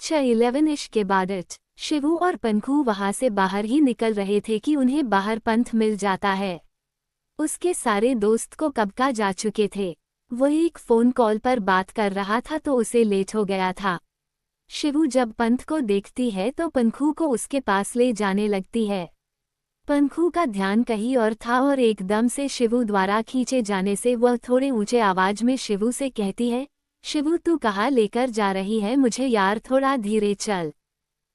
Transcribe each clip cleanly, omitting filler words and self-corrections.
6:11 इश के बाद शिवू और पंखू वहां से बाहर ही निकल रहे थे कि उन्हें बाहर पंथ मिल जाता है। उसके सारे दोस्त को कब का जा चुके थे। वह एक फ़ोन कॉल पर बात कर रहा था तो उसे लेट हो गया था। शिवू जब पंथ को देखती है तो पंखू को उसके पास ले जाने लगती है। पंखू का ध्यान कहीं और था और एकदम से शिवू द्वारा खींचे जाने से वह थोड़े ऊंचे आवाज में शिवू से कहती है, शिवू तू कहाँ लेकर जा रही है मुझे यार, थोड़ा धीरे चल।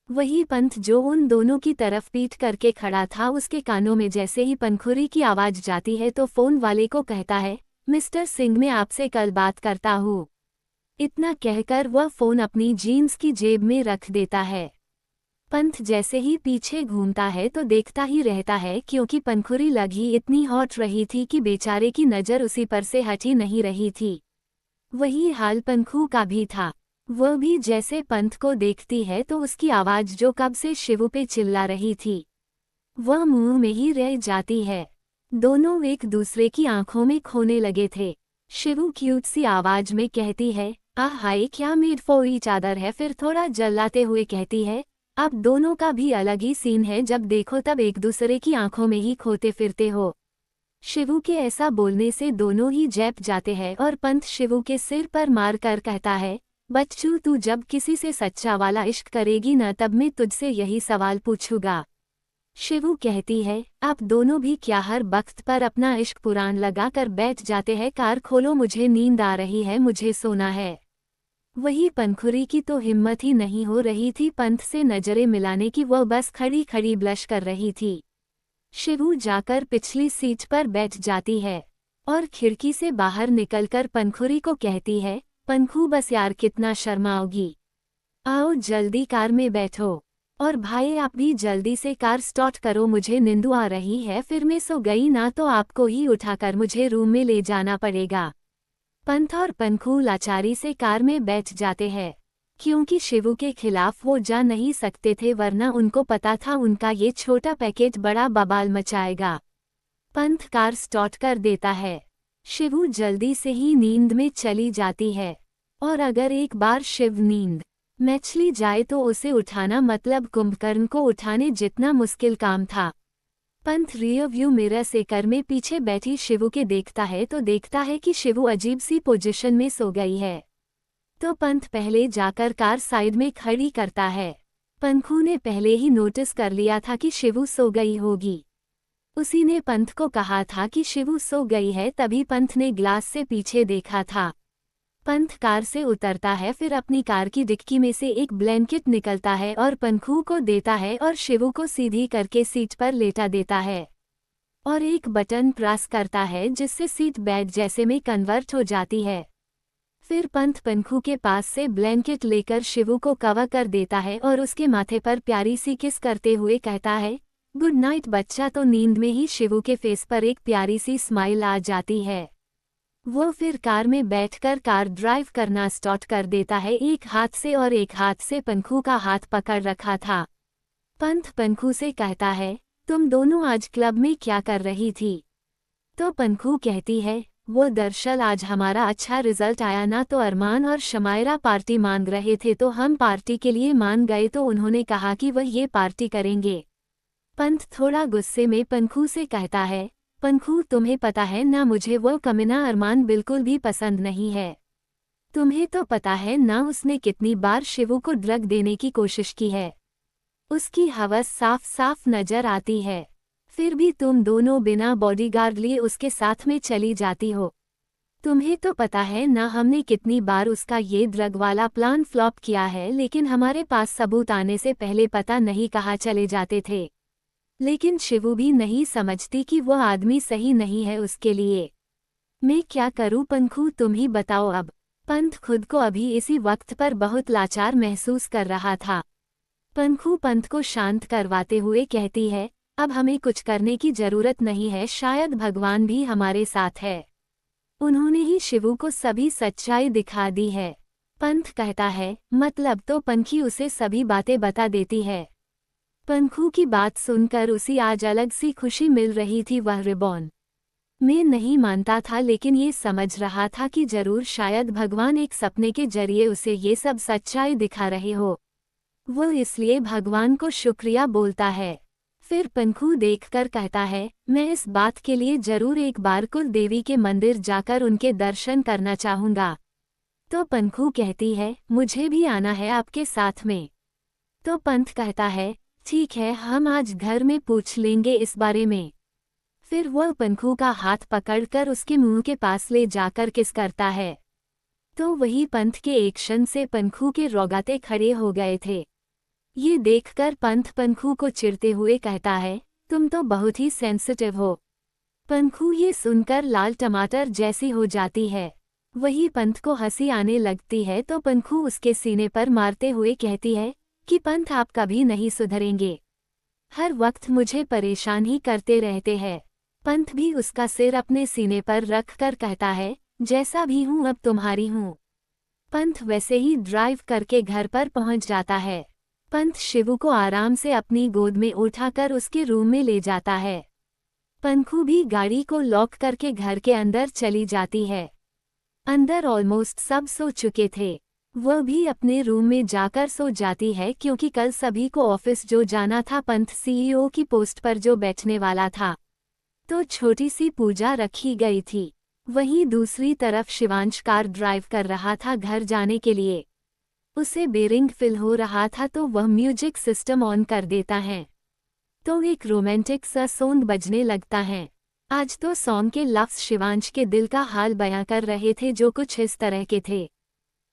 वही पंथ जो उन दोनों की तरफ पीठ करके खड़ा था, उसके कानों में जैसे ही पंखुरी की आवाज जाती है तो फोन वाले को कहता है, मिस्टर सिंह मैं आपसे कल बात करता हूँ। इतना कहकर वह फोन अपनी जीन्स की जेब में रख देता है। पंथ जैसे ही पीछे घूमता है तो देखता ही रहता है, क्योंकि पंखुरी लग ही इतनी हॉट रही थी कि बेचारे की नज़र उसी पर से हटी नहीं रही थी। वही हाल पंखू का भी था। वह भी जैसे पंथ को देखती है तो उसकी आवाज़ जो कब से शिवू पे चिल्ला रही थी वह मुंह में ही रह जाती है। दोनों एक दूसरे की आंखों में खोने लगे थे। शिवू क्यूट सी आवाज में कहती है, आह हाय क्या मेड फॉर ईच अदर है, फिर थोड़ा जल्लाते हुए कहती है, अब दोनों का भी अलग ही सीन है, जब देखो तब एक दूसरे की आंखों में ही खोते फिरते हो। शिवू के ऐसा बोलने से दोनों ही जैप जाते हैं और पंथ शिवू के सिर पर मार कर कहता है, बच्चू तू जब किसी से सच्चा वाला इश्क करेगी न तब मैं तुझसे यही सवाल पूछूंगा। शिवू कहती है, आप दोनों भी क्या हर वक्त पर अपना इश्क पुराण लगा कर बैठ जाते हैं, कार खोलो मुझे नींद आ रही है, मुझे सोना है। वही पंखुरी की तो हिम्मत ही नहीं हो रही थी पंथ से नजरें मिलाने की, वह बस खड़ी खड़ी ब्लश कर रही थी। शिवू जाकर पिछली सीट पर बैठ जाती है और खिड़की से बाहर निकलकर पंखुरी को कहती है, पंखू बस यार कितना शर्माओगी, आओ जल्दी कार में बैठो, और भाई आप भी जल्दी से कार स्टार्ट करो, मुझे नींद आ रही है, फिर मैं सो गई ना तो आपको ही उठाकर मुझे रूम में ले जाना पड़ेगा। पंथ और पंखू लाचारी से कार में बैठ जाते हैं, क्योंकि शिवू के खिलाफ वो जा नहीं सकते थे, वरना उनको पता था उनका ये छोटा पैकेट बड़ा बवाल मचाएगा। पंथ कार स्टार्ट कर देता है। शिवू जल्दी से ही नींद में चली जाती है, और अगर एक बार शिव नींद में चली जाए तो उसे उठाना मतलब कुंभकर्ण को उठाने जितना मुश्किल काम था। पंथ रियर व्यू मिरर से कार में पीछे बैठी शिवू के देखता है तो देखता है कि शिवू अजीब सी पोजीशन में सो गई है। तो पंथ पहले जाकर कार साइड में खड़ी करता है। पंखू ने पहले ही नोटिस कर लिया था कि शिवू सो गई होगी। उसी ने पंथ को कहा था कि शिवू सो गई है, तभी पंथ ने ग्लास से पीछे देखा था। पंथ कार से उतरता है, फिर अपनी कार की डिक्की में से एक ब्लैंकेट निकलता है और पंखू को देता है और शिवू को सीधी करके सीट पर लेटा देता है और एक बटन प्रेस करता है जिससे सीट बेड जैसे में कन्वर्ट हो जाती है। फिर पंथ पंखू के पास से ब्लैंकेट लेकर शिवू को कवर कर देता है और उसके माथे पर प्यारी सी किस करते हुए कहता है, गुड नाइट बच्चा। तो नींद में ही शिवू के फेस पर एक प्यारी सी स्माइल आ जाती है। वो फिर कार में बैठकर कार ड्राइव करना स्टार्ट कर देता है, एक हाथ से, और एक हाथ से पंखू का हाथ पकड़ रखा था। पंथ पंखू से कहता है, तुम दोनों आज क्लब में क्या कर रही थी? तो पंखू कहती है, वो दरअसल आज हमारा अच्छा रिजल्ट आया ना, तो अरमान और शमायरा पार्टी मांग रहे थे तो हम पार्टी के लिए मान गए, तो उन्होंने कहा कि वह ये पार्टी करेंगे। पंथ थोड़ा गुस्से में पंखू से कहता है, पंखू तुम्हें पता है ना मुझे वो कमीना अरमान बिल्कुल भी पसंद नहीं है। तुम्हें तो पता है ना उसने कितनी बार शिवू को ड्रग देने की कोशिश की है। उसकी हवस साफ साफ नजर आती है, फिर भी तुम दोनों बिना बॉडीगार्ड लिए उसके साथ में चली जाती हो। तुम्हें तो पता है ना हमने कितनी बार उसका ये ड्रग वाला प्लान फ्लॉप किया है, लेकिन हमारे पास सबूत आने से पहले पता नहीं कहाँ चले जाते थे। लेकिन शिवू भी नहीं समझती कि वह आदमी सही नहीं है उसके लिए। मैं क्या करूं पंखू, तुम ही बताओ अब। पंथ खुद को अभी इसी वक्त पर बहुत लाचार महसूस कर रहा था। पंखू पंथ को शांत करवाते हुए कहती है, अब हमें कुछ करने की जरूरत नहीं है, शायद भगवान भी हमारे साथ है, उन्होंने ही शिवू को सभी सच्चाई दिखा दी है। पंथ कहता है, मतलब तो पंखी उसे सभी बातें बता देती है। पंखू की बात सुनकर उसी आज अलग सी खुशी मिल रही थी। वह रिबॉन मैं नहीं मानता था, लेकिन ये समझ रहा था कि जरूर शायद भगवान एक सपने के जरिए उसे ये सब सच्चाई दिखा रहे हो। वो इसलिए भगवान को शुक्रिया बोलता है। फिर पंखू देखकर कहता है, मैं इस बात के लिए जरूर एक बार कुल देवी के मंदिर जाकर उनके दर्शन करना चाहूंगा। तो पंखू कहती है, मुझे भी आना है आपके साथ में। तो पंथ कहता है, ठीक है, हम आज घर में पूछ लेंगे इस बारे में। फिर वह पंखू का हाथ पकड़कर उसके मुंह के पास ले जाकर किस करता है। तो वही पंथ के एक क्षण से पंखू के रोगाते खड़े हो गए थे। ये देखकर पंथ पंखू को चिढ़ते हुए कहता है, तुम तो बहुत ही सेंसिटिव हो। पंखू ये सुनकर लाल टमाटर जैसी हो जाती है। वही पंथ को हंसी आने लगती है तो पंखू उसके सीने पर मारते हुए कहती है कि पंथ आप कभी नहीं सुधरेंगे, हर वक्त मुझे परेशान ही करते रहते हैं। पंथ भी उसका सिर अपने सीने पर रख कर कहता है, जैसा भी हूँ अब तुम्हारी हूँ। पंथ वैसे ही ड्राइव करके घर पर पहुँच जाता है। पंथ शिवू को आराम से अपनी गोद में उठाकर उसके रूम में ले जाता है। पंखू भी गाड़ी को लॉक करके घर के अंदर चली जाती है। अंदर ऑलमोस्ट सब सो चुके थे। वह भी अपने रूम में जाकर सो जाती है क्योंकि कल सभी को ऑफिस जो जाना था, पंथ सीईओ की पोस्ट पर जो बैठने वाला था, तो छोटी सी पूजा रखी गई थी। वहीं दूसरी तरफ शिवांश कार ड्राइव कर रहा था घर जाने के लिए। उसे बेरिंग फिल हो रहा था तो वह म्यूजिक सिस्टम ऑन कर देता है तो एक रोमांटिक सा सॉन्ग बजने लगता है। आज तो सॉन्ग के लफ्ज़ शिवांश के दिल का हाल बयां कर रहे थे, जो कुछ इस तरह के थे।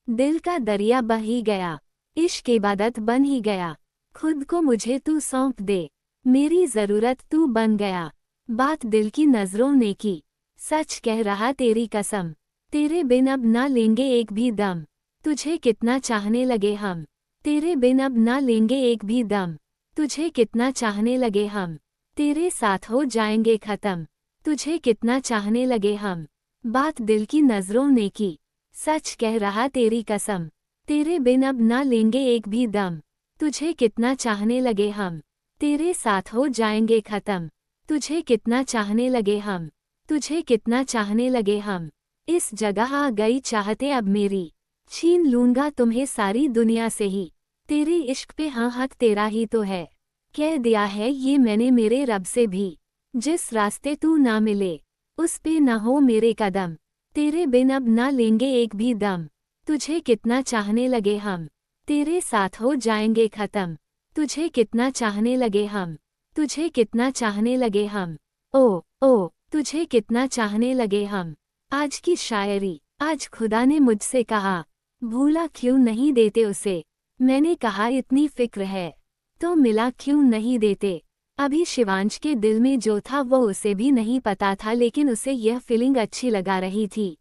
दिल का दरिया बह ही गया, इश्क इबादत बन ही गया, खुद को मुझे तू सौंप दे, मेरी ज़रूरत तू बन गया, बात दिल की नज़रों ने की, सच कह रहा तेरी कसम, तेरे बिन अब ना लेंगे एक भी दम, तुझे कितना चाहने लगे हम, तेरे बिन अब ना लेंगे एक भी दम, तुझे कितना चाहने लगे हम, तेरे साथ हो जाएंगे ख़त्म, तुझे कितना चाहने लगे हम, बात दिल की नज़रों ने की, सच कह रहा तेरी कसम, तेरे बिन अब ना लेंगे एक भी दम, तुझे कितना चाहने लगे हम, तेरे साथ हो जाएंगे ख़त्म, तुझे कितना चाहने लगे हम, तुझे कितना चाहने लगे हम, इस जगह आ गई चाहते अब मेरी, छीन लूंगा तुम्हें सारी दुनिया से ही, तेरे इश्क पे हाँ हक तेरा ही तो है, कह दिया है ये मैंने मेरे रब से भी, जिस रास्ते तू ना मिले उस पे ना हो मेरे कदम, तेरे बिन अब ना लेंगे एक भी दम, तुझे कितना चाहने लगे हम, तेरे साथ हो जाएंगे ख़त्म, तुझे कितना चाहने लगे हम, तुझे कितना चाहने लगे हम, ओ तुझे कितना चाहने लगे हम। आज की शायरी। आज खुदा ने मुझसे कहा, भूला क्यों नहीं देते उसे, मैंने कहा इतनी फिक्र है तो मिला क्यों नहीं देते। अभी शिवांश के दिल में जो था वो उसे भी नहीं पता था, लेकिन उसे यह फीलिंग अच्छी लगा रही थी।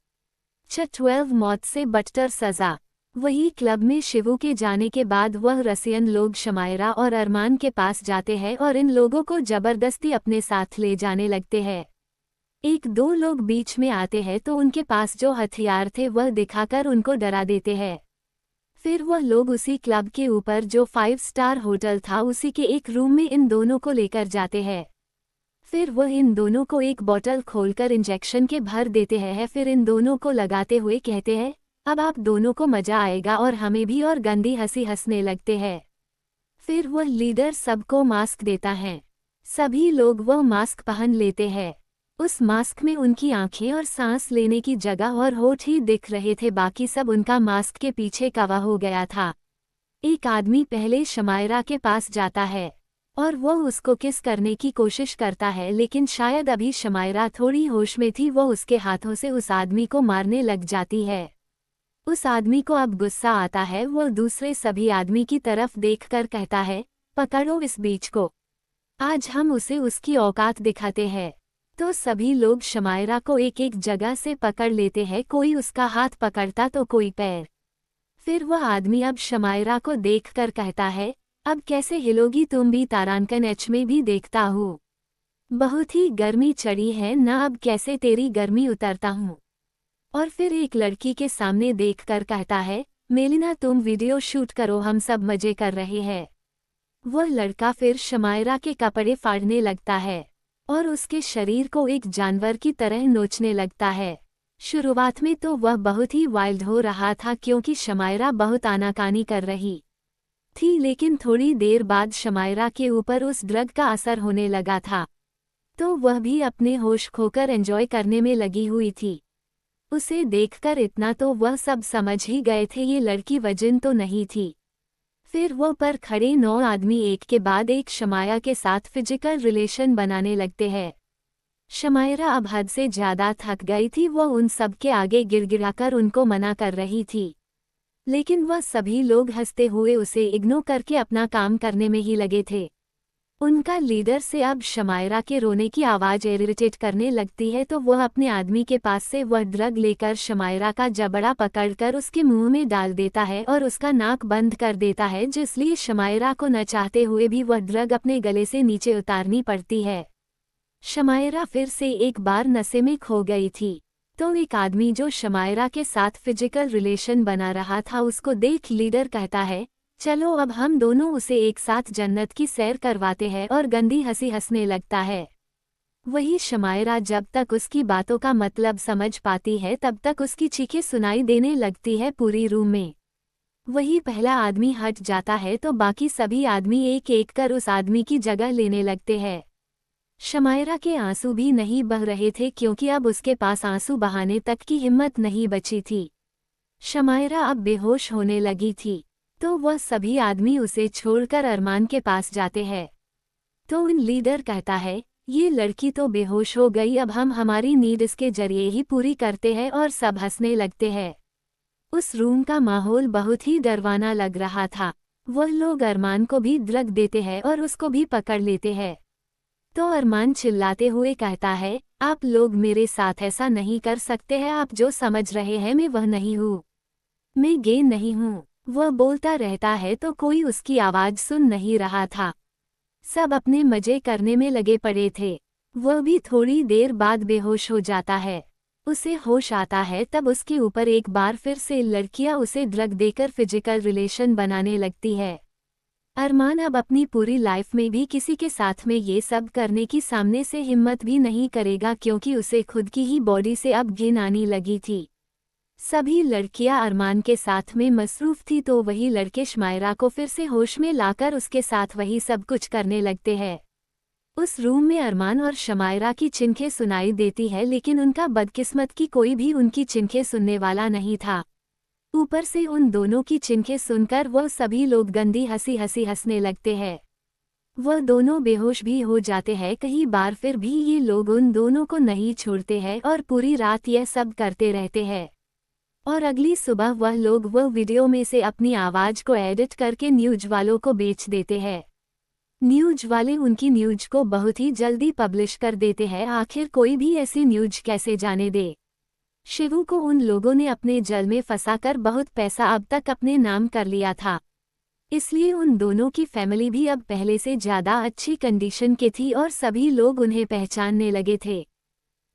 12 मौत से बदतर सजा। वही क्लब में शिवू के जाने के बाद वह रसियन लोग शमायरा और अरमान के पास जाते हैं और इन लोगों को जबरदस्ती अपने साथ ले जाने लगते हैं। एक दो लोग बीच में आते हैं तो उनके पास जो हथियार थे वह दिखाकर उनको डरा देते हैं। फिर वह लोग उसी क्लब के ऊपर जो 5 स्टार होटल था उसी के एक रूम में इन दोनों को लेकर जाते हैं। फिर वह इन दोनों को एक बोतल खोलकर इंजेक्शन के भर देते हैं। फिर इन दोनों को लगाते हुए कहते हैं, अब आप दोनों को मजा आएगा और हमें भी, और गंदी हंसी हंसने लगते हैं। फिर वह लीडर सबको मास्क देता है। सभी लोग वह मास्क पहन लेते हैं। उस मास्क में उनकी आंखें और सांस लेने की जगह और होठ ही दिख रहे थे, बाकी सब उनका मास्क के पीछे कवा हो गया था। एक आदमी पहले शमायरा के पास जाता है और वो उसको किस करने की कोशिश करता है, लेकिन शायद अभी शमायरा थोड़ी होश में थी, वो उसके हाथों से उस आदमी को मारने लग जाती है। उस आदमी को अब गुस्सा आता है। वो दूसरे सभी आदमी की तरफ देखकर कहता है, पकड़ो इस बीच को, आज हम उसे उसकी औकात दिखाते हैं। तो सभी लोग शमायरा को एक एक जगह से पकड़ लेते हैं, कोई उसका हाथ पकड़ता तो कोई पैर। फिर वह आदमी अब शमायरा को देखकर कहता है, अब कैसे हिलोगी तुम भी, तारांकन एच में भी देखता हूँ, बहुत ही गर्मी चढ़ी है ना, अब कैसे तेरी गर्मी उतरता हूँ। और फिर एक लड़की के सामने देखकर कहता है, मेलिना तुम वीडियो शूट करो, हम सब मजे कर रहे हैं। वह लड़का फिर शमायरा के कपड़े फाड़ने लगता है और उसके शरीर को एक जानवर की तरह नोचने लगता है। शुरुआत में तो वह बहुत ही वाइल्ड हो रहा था क्योंकि शमायरा बहुत आनाकानी कर रही थी, लेकिन थोड़ी देर बाद शमायरा के ऊपर उस ड्रग का असर होने लगा था, तो वह भी अपने होश खोकर एंजॉय करने में लगी हुई थी। उसे देखकर इतना तो वह सब समझ ही गए थे, ये लड़की वजिन तो नहीं थी। फिर वो पर खड़े 9 आदमी एक के बाद एक शमाया के साथ फिजिकल रिलेशन बनाने लगते हैं। शमायरा अब हद से ज्यादा थक गई थी, वह उन सब के आगे गिड़गिड़ाकर उनको मना कर रही थी, लेकिन वह सभी लोग हंसते हुए उसे इग्नोर करके अपना काम करने में ही लगे थे। उनका लीडर से अब शमायरा के रोने की आवाज़ इरिटेट करने लगती है, तो वह अपने आदमी के पास से वह ड्रग लेकर शमायरा का जबड़ा पकड़कर उसके मुंह में डाल देता है और उसका नाक बंद कर देता है, जिसलिए शमायरा को न चाहते हुए भी वह ड्रग अपने गले से नीचे उतारनी पड़ती है। शमायरा फिर से एक बार नशे में खो गई थी, तो एक आदमी जो शमायरा के साथ फिजिकल रिलेशन बना रहा था उसको देख लीडर कहता है, चलो अब हम दोनों उसे एक साथ जन्नत की सैर करवाते हैं, और गंदी हंसी हंसने लगता है। वही शमायरा जब तक उसकी बातों का मतलब समझ पाती है तब तक उसकी चीखें सुनाई देने लगती है पूरी रूम में। वही पहला आदमी हट जाता है तो बाकी सभी आदमी एक एक कर उस आदमी की जगह लेने लगते हैं। शमायरा के आंसू भी नहीं बह रहे थे, क्योंकि अब उसके पास आंसू बहाने तक की हिम्मत नहीं बची थी। शमायरा अब बेहोश होने लगी थी, तो वह सभी आदमी उसे छोड़कर अरमान के पास जाते हैं। तो उन लीडर कहता है, ये लड़की तो बेहोश हो गई, अब हम हमारी नीड इसके जरिए ही पूरी करते हैं, और सब हंसने लगते हैं। उस रूम का माहौल बहुत ही डरवाना लग रहा था। वह लोग अरमान को भी ड्रग देते हैं और उसको भी पकड़ लेते हैं। तो अरमान चिल्लाते हुए कहता है, आप लोग मेरे साथ ऐसा नहीं कर सकते हैं, आप जो समझ रहे हैं मैं वह नहीं हूँ, मैं गे नहीं हूँ। वह बोलता रहता है तो कोई उसकी आवाज़ सुन नहीं रहा था। सब अपने मजे करने में लगे पड़े थे। वह भी थोड़ी देर बाद बेहोश हो जाता है। उसे होश आता है तब उसके ऊपर एक बार फिर से लड़कियां उसे ड्रग देकर फिजिकल रिलेशन बनाने लगती है। अरमान अब अपनी पूरी लाइफ में भी किसी के साथ में ये सब करने की सामने से हिम्मत भी नहीं करेगा, क्योंकि उसे खुद की ही बॉडी से अब घिन आने लगी थी। सभी लड़कियां अरमान के साथ में मसरूफ थी, तो वही लड़के शमायरा को फिर से होश में लाकर उसके साथ वही सब कुछ करने लगते हैं। उस रूम में अरमान और शमायरा की चिंखें सुनाई देती है, लेकिन उनका बदकिस्मत कि कोई भी उनकी चिंखें सुनने वाला नहीं था। ऊपर से उन दोनों की चिंखें सुनकर वह सभी लोग गंदी हंसी हंसने लगते हैं। वह दोनों बेहोश भी हो जाते हैं कई बार, फिर भी ये लोग उन दोनों को नहीं छोड़ते हैं और पूरी रात यह सब करते रहते हैं। और अगली सुबह वह लोग वह वीडियो में से अपनी आवाज़ को एडिट करके न्यूज़ वालों को बेच देते हैं। न्यूज़ वाले उनकी न्यूज़ को बहुत ही जल्दी पब्लिश कर देते हैं। आखिर कोई भी ऐसी न्यूज़ कैसे जाने दे। शिवू को उन लोगों ने अपने जल में फंसाकर बहुत पैसा अब तक अपने नाम कर लिया था, इसलिए उन दोनों की फैमिली भी अब पहले से ज़्यादा अच्छी कंडीशन की थी और सभी लोग उन्हें पहचानने लगे थे।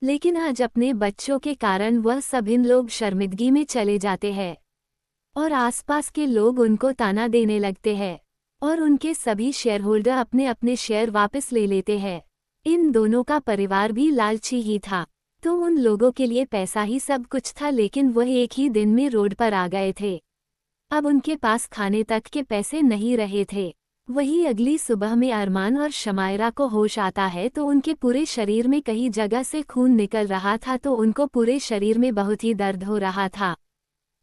लेकिन आज अपने बच्चों के कारण वह सब इन लोग शर्मिंदगी में चले जाते हैं और आसपास के लोग उनको ताना देने लगते हैं और उनके सभी शेयर होल्डर अपने अपने शेयर वापस ले लेते हैं। इन दोनों का परिवार भी लालची ही था, तो उन लोगों के लिए पैसा ही सब कुछ था, लेकिन वह एक ही दिन में रोड पर आ गए थे। अब उनके पास खाने तक के पैसे नहीं रहे थे। वही अगली सुबह में अरमान और शमायरा को होश आता है तो उनके पूरे शरीर में कई जगह से खून निकल रहा था, तो उनको पूरे शरीर में बहुत ही दर्द हो रहा था।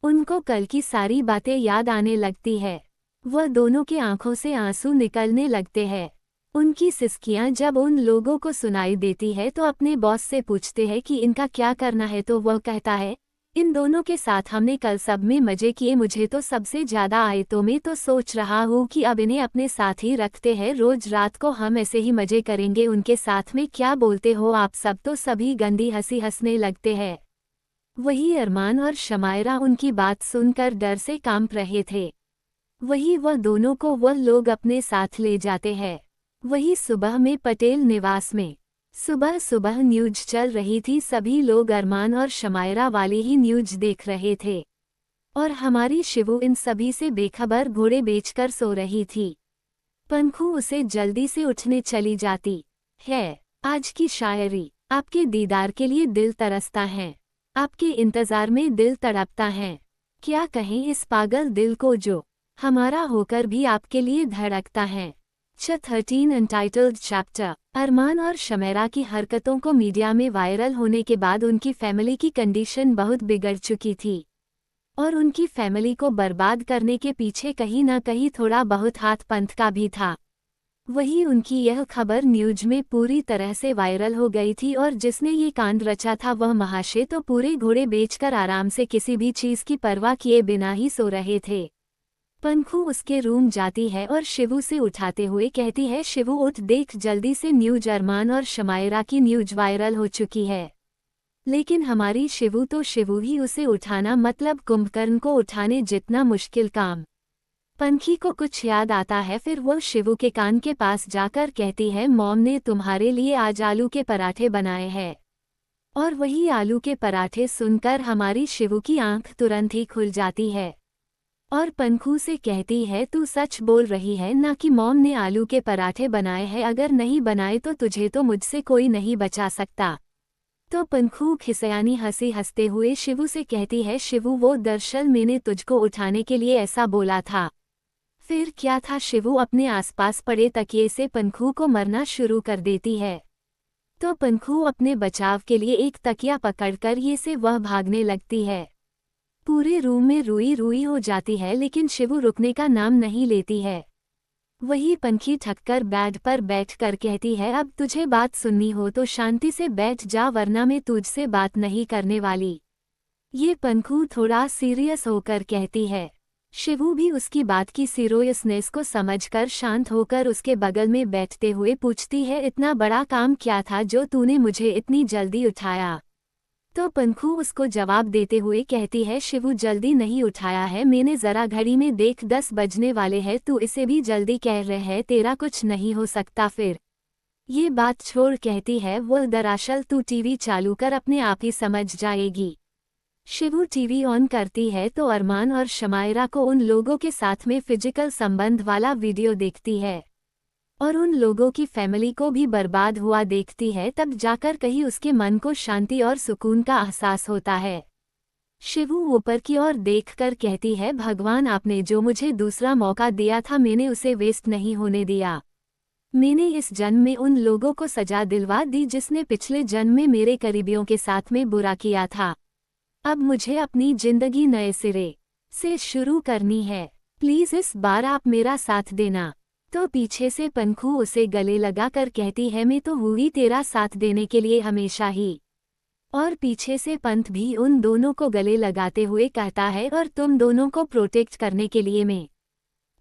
उनको कल की सारी बातें याद आने लगती है। वह दोनों की आंखों से आंसू निकलने लगते हैं। उनकी सिसकियां जब उन लोगों को सुनाई देती है तो अपने बॉस से पूछते हैं कि इनका क्या करना है, तो वह कहता है, इन दोनों के साथ हमने कल सब में मजे किए, मुझे तो सबसे ज्यादा आए, तो मैं तो सोच रहा हूँ कि अब इन्हें अपने साथ ही रखते हैं, रोज रात को हम ऐसे ही मजे करेंगे उनके साथ में। क्या बोलते हो आप सब? तो सभी गंदी हंसी हंसने लगते हैं। वही अरमान और शमायरा उनकी बात सुनकर डर से कांप रहे थे। वही वह दोनों को वह लोग अपने साथ ले जाते हैं। वही सुबह में पटेल निवास में सुबह सुबह न्यूज़ चल रही थी। सभी लोग अरमान और शमायरा वाली ही न्यूज़ देख रहे थे और हमारी शिवू इन सभी से बेखबर घोड़े बेचकर सो रही थी। पंखू उसे जल्दी से उठने चली जाती है। आज की शायरी। आपके दीदार के लिए दिल तरसता है, आपके इंतजार में दिल तड़पता है। क्या कहें इस पागल दिल को जो हमारा होकर भी आपके लिए धड़कता है। 13 अनटाइटल्ड चैप्टर। अरमान और शमेरा की हरकतों को मीडिया में वायरल होने के बाद उनकी फैमिली की कंडीशन बहुत बिगड़ चुकी थी और उनकी फैमिली को बर्बाद करने के पीछे कहीं न कहीं थोड़ा बहुत हाथ पंथ का भी था। वही उनकी यह खबर न्यूज में पूरी तरह से वायरल हो गई थी और जिसने ये कांड रचा था वह महाशय तो पूरे घोड़े बेचकर आराम से किसी भी चीज की परवाह किए बिना ही सो रहे थे। पनखू उसके रूम जाती है और शिवू से उठाते हुए कहती है, शिवू उठ, देख जल्दी से न्यूज, अरमान और शमायरा की न्यूज वायरल हो चुकी है। लेकिन हमारी शिवू तो शिवू ही उसे उठाना मतलब कुंभकर्ण को उठाने जितना मुश्किल काम। पंखी को कुछ याद आता है, फिर वो शिवू के कान के पास जाकर कहती है, मॉम ने तुम्हारे लिए आज आलू के पराठे बनाए हैं। और वही आलू के पराठे सुनकर हमारी शिवू की आंख तुरंत ही खुल जाती है और पनखू से कहती है, तू सच बोल रही है ना कि मॉम ने आलू के पराठे बनाए हैं? अगर नहीं बनाए तो तुझे तो मुझसे कोई नहीं बचा सकता। तो पनखू खिसयानी हंसी हंसते हुए शिवू से कहती है, शिवू वो दरअसल मैंने तुझको उठाने के लिए ऐसा बोला था। फिर क्या था? शिवू अपने आसपास पड़े तकिए से पनखू को मरना शुरू कर देती है। तो पनखू अपने बचाव के लिए एक तकिया पकड़कर ये से वह भागने लगती है। पूरे रूम में रुई रुई हो जाती है लेकिन शिवू रुकने का नाम नहीं लेती है। वही पंखी थककर बेड पर बैठकर कहती है, अब तुझे बात सुननी हो तो शांति से बैठ जा वरना मैं तुझसे बात नहीं करने वाली। ये पनखू थोड़ा सीरियस होकर कहती है। शिवू भी उसकी बात की सीरियसनेस को समझकर शांत होकर उसके बगल में बैठते हुए पूछती है, इतना बड़ा काम क्या था जो तूने मुझे इतनी जल्दी उठाया? तो पनखू उसको जवाब देते हुए कहती है, शिवू जल्दी नहीं उठाया है मैंने, जरा घड़ी में देख 10 बजने वाले हैं, तू इसे भी जल्दी कह रहे है, तेरा कुछ नहीं हो सकता। फिर ये बात छोड़ कहती है, वो दरअसल तू टीवी चालू कर, अपने आप ही समझ जाएगी। शिवू टीवी ऑन करती है तो अरमान और शमायरा को उन लोगों के साथ में फिजिकल संबंध वाला वीडियो देखती है और उन लोगों की फैमिली को भी बर्बाद हुआ देखती है। तब जाकर कहीं उसके मन को शांति और सुकून का एहसास होता है। शिवू ऊपर की ओर देखकर कहती है, भगवान आपने जो मुझे दूसरा मौका दिया था मैंने उसे वेस्ट नहीं होने दिया। मैंने इस जन्म में उन लोगों को सजा दिलवा दी जिसने पिछले जन्म में मेरे करीबियों के साथ में बुरा किया था। अब मुझे अपनी जिंदगी नए सिरे से शुरू करनी है, प्लीज इस बार आप मेरा साथ देना। तो पीछे से पनखू उसे गले लगाकर कहती है, मैं तो हुई तेरा साथ देने के लिए हमेशा ही। और पीछे से पंथ भी उन दोनों को गले लगाते हुए कहता है, और तुम दोनों को प्रोटेक्ट करने के लिए मैं।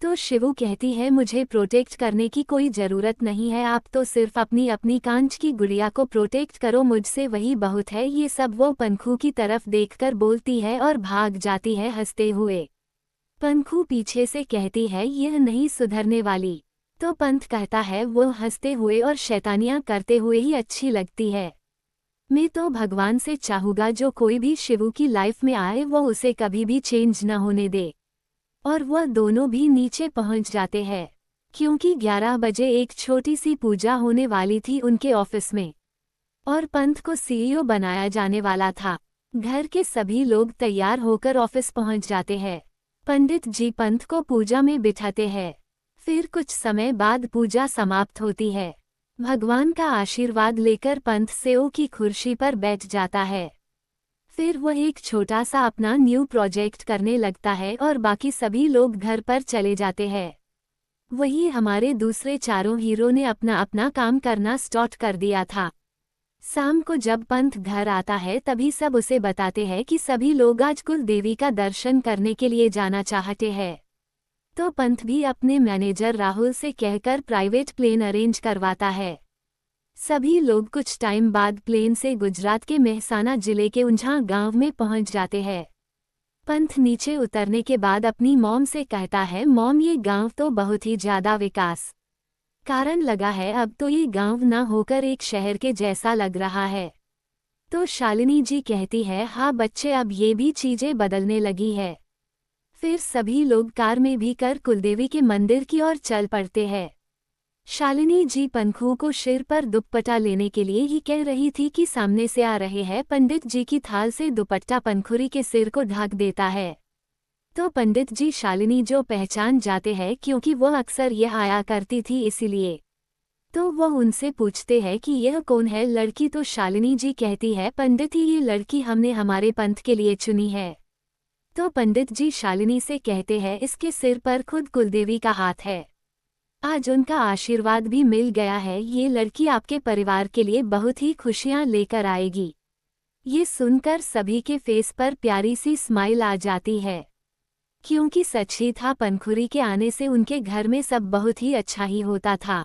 तो शिवू कहती है, मुझे प्रोटेक्ट करने की कोई ज़रूरत नहीं है, आप तो सिर्फ अपनी अपनी कांच की गुड़िया को प्रोटेक्ट करो, मुझसे वही बहुत है। ये सब वो पनखू की तरफ देखकर बोलती है और भाग जाती है हंसते हुए। पनखू पीछे से कहती है, यह नहीं सुधरने वाली। तो पंथ कहता है, वो हंसते हुए और शैतानियां करते हुए ही अच्छी लगती है। मैं तो भगवान से चाहूँगा जो कोई भी शिवू की लाइफ में आए वो उसे कभी भी चेंज न होने दे। और वह दोनों भी नीचे पहुंच जाते हैं क्योंकि 11 बजे एक छोटी सी पूजा होने वाली थी उनके ऑफिस में और पंथ को सीईओ बनाया जाने वाला था। घर के सभी लोग तैयार होकर ऑफिस पहुंच जाते हैं। पंडित जी पंथ को पूजा में बिठाते हैं। फिर कुछ समय बाद पूजा समाप्त होती है। भगवान का आशीर्वाद लेकर पंथ सीईओ की कुर्सी पर बैठ जाता है। फिर वह एक छोटा सा अपना न्यू प्रोजेक्ट करने लगता है और बाकी सभी लोग घर पर चले जाते हैं। वही हमारे दूसरे चारों हीरो ने अपना अपना काम करना स्टार्ट कर दिया था। शाम को जब पंथ घर आता है तभी सब उसे बताते हैं कि सभी लोग आज कुल देवी का दर्शन करने के लिए जाना चाहते हैं। तो पंथ भी अपने मैनेजर राहुल से कहकर प्राइवेट प्लेन अरेंज करवाता है। सभी लोग कुछ टाइम बाद प्लेन से गुजरात के मेहसाना जिले के उंझा गांव में पहुंच जाते हैं। पंथ नीचे उतरने के बाद अपनी मॉम से कहता है, मॉम ये गांव तो बहुत ही ज्यादा विकास कारण लगा है, अब तो ये गांव ना होकर एक शहर के जैसा लग रहा है। तो शालिनी जी कहती है, हाँ बच्चे अब ये भी चीजें बदलने लगी है। फिर सभी लोग कार में भी कर कुलदेवी के मंदिर की ओर चल पड़ते हैं। शालिनी जी पनखू को सिर पर दुपट्टा लेने के लिए ही कह रही थी कि सामने से आ रहे हैं। पंडित जी की थाल से दुपट्टा पनखुरी के सिर को ढक देता है। तो पंडित जी शालिनी जो पहचान जाते हैं क्योंकि वह अक्सर यह आया करती थी इसीलिए। तो वह उनसे पूछते हैं कि यह कौन है लड़की। तो शालिनी जी कहती है, पंडित ही, ये लड़की हमने हमारे पंथ के लिए चुनी है। तो पंडित जी शालिनी से कहते हैं, इसके सिर पर खुद कुलदेवी का हाथ है। आज उनका आशीर्वाद भी मिल गया है। ये लड़की आपके परिवार के लिए बहुत ही खुशियां लेकर आएगी। ये सुनकर सभी के फेस पर प्यारी सी स्माइल आ जाती है, क्योंकि सच ही था, पंखुरी के आने से उनके घर में सब बहुत ही अच्छा ही होता था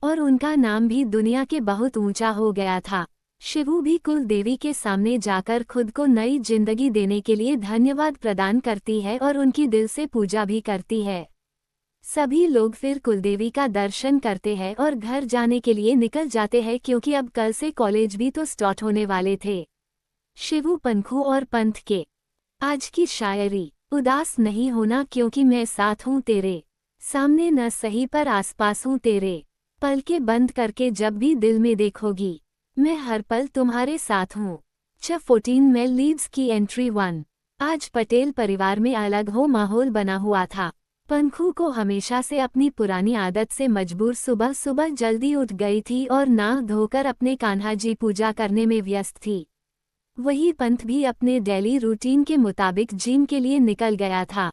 और उनका नाम भी दुनिया के बहुत ऊंचा हो गया था। शिवू भी कुलदेवी के सामने जाकर खुद को नई जिंदगी देने के लिए धन्यवाद प्रदान करती है और उनकी दिल से पूजा भी करती है। सभी लोग फिर कुलदेवी का दर्शन करते हैं और घर जाने के लिए निकल जाते हैं, क्योंकि अब कल से कॉलेज भी तो स्टार्ट होने वाले थे। शिवू, पंखू और पंथ के। आज की शायरी। उदास नहीं होना क्योंकि मैं साथ हूँ तेरे, सामने न सही पर आसपास हूँ तेरे। पलकें बंद करके जब भी दिल में देखोगी, मैं हर पल तुम्हारे साथ हूँ। 14 में लीड्स की एंट्री 1। आज पटेल परिवार में अलग हो माहौल बना हुआ था। पंखू को हमेशा से अपनी पुरानी आदत से मजबूर सुबह सुबह जल्दी उठ गई थी और नहा धोकर अपने कान्हा जी पूजा करने में व्यस्त थी। वही पंथ भी अपने डेली रूटीन के मुताबिक जिम के लिए निकल गया था।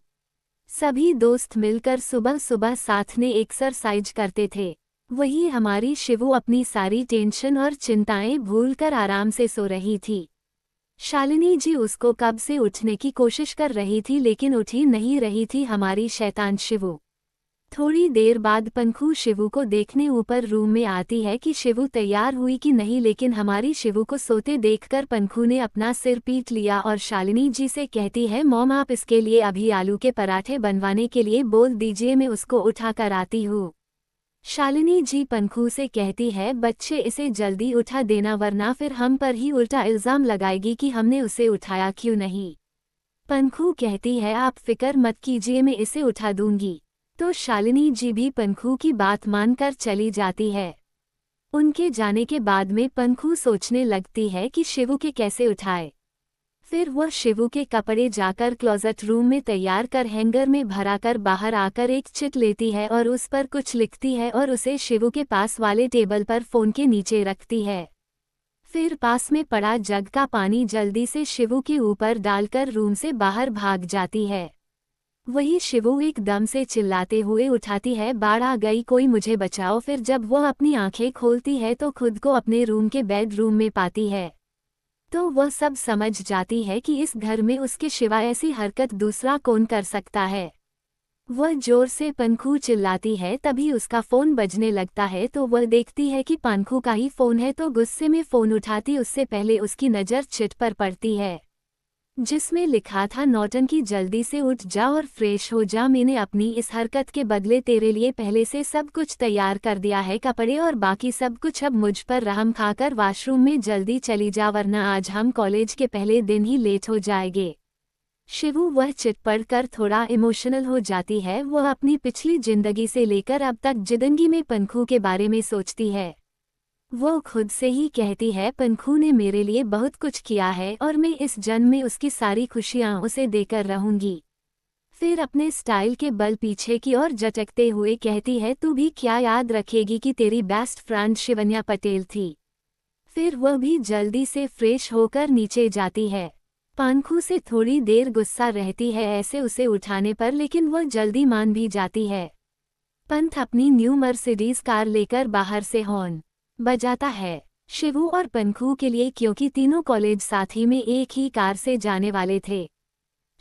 सभी दोस्त मिलकर सुबह सुबह साथ में एक्सरसाइज करते थे। वही हमारी शिवू अपनी सारी टेंशन और चिंताएं भूलकर आराम से सो रही थी। शालिनी जी उसको कब से उठने की कोशिश कर रही थी, लेकिन उठ ही नहीं रही थी हमारी शैतान शिवू। थोड़ी देर बाद पंखू शिवू को देखने ऊपर रूम में आती है कि शिवू तैयार हुई कि नहीं, लेकिन हमारी शिवू को सोते देखकर पंखू ने अपना सिर पीट लिया और शालिनी जी से कहती है, मॉम आप इसके लिए अभी आलू के पराठे बनवाने के लिए बोल दीजिए, मैं उसको उठा कर आती हूँ। शालिनी जी पंखू से कहती है, बच्चे इसे जल्दी उठा देना वरना फिर हम पर ही उल्टा इल्जाम लगाएगी कि हमने उसे उठाया क्यों नहीं। पंखू कहती है, आप फिक्र मत कीजिए, मैं इसे उठा दूंगी। तो शालिनी जी भी पंखू की बात मानकर चली जाती है। उनके जाने के बाद में पंखू सोचने लगती है कि शिवू के कैसे उठाए। फिर वह शिवू के कपड़े जाकर क्लोजेट रूम में तैयार कर हैंगर में भराकर बाहर आकर एक चिट लेती है और उस पर कुछ लिखती है और उसे शिवू के पास वाले टेबल पर फोन के नीचे रखती है। फिर पास में पड़ा जग का पानी जल्दी से शिवू के ऊपर डालकर रूम से बाहर भाग जाती है। वही शिवू एकदम से चिल्लाते हुए उठाती है, बाढ़ आ गई, कोई मुझे बचाओ। फिर जब वह अपनी आंखें खोलती है तो खुद को अपने रूम के बेडरूम में पाती है। तो वह सब समझ जाती है कि इस घर में उसके सिवा ऐसी हरकत दूसरा कौन कर सकता है। वह जोर से पंखू चिल्लाती है, तभी उसका फ़ोन बजने लगता है। तो वह देखती है कि पंखू का ही फ़ोन है, तो गुस्से में फ़ोन उठाती उससे पहले उसकी नज़र चिट पर पड़ती है, जिसमें लिखा था, नौटंकी, जल्दी से उठ जा और फ्रेश हो जा। मैंने अपनी इस हरकत के बदले तेरे लिए पहले से सब कुछ तैयार कर दिया है, कपड़े और बाकी सब कुछ। अब मुझ पर रहम खाकर वॉशरूम में जल्दी चली जा, वरना आज हम कॉलेज के पहले दिन ही लेट हो जाएंगे। शिवू वह चिट पढ़कर थोड़ा इमोशनल हो जाती है। वह अपनी पिछली जिंदगी से लेकर अब तक जिंदगी में पंखू के बारे में सोचती है। वो खुद से ही कहती है, पंखू ने मेरे लिए बहुत कुछ किया है और मैं इस जन्म में उसकी सारी खुशियां उसे देकर रहूंगी। फिर अपने स्टाइल के बल पीछे की ओर झटकते हुए कहती है, तू भी क्या याद रखेगी कि तेरी बेस्ट फ्रेंड शिवन्या पटेल थी। फिर वह भी जल्दी से फ्रेश होकर नीचे जाती है। पंखू से थोड़ी देर गुस्सा रहती है ऐसे उसे उठाने पर, लेकिन वह जल्दी मान भी जाती है। पंथ अपनी न्यू मर्सिडीज कार लेकर बाहर से हॉर्न बजाता है शिवू और पंखू के लिए, क्योंकि तीनों कॉलेज साथ ही में एक ही कार से जाने वाले थे।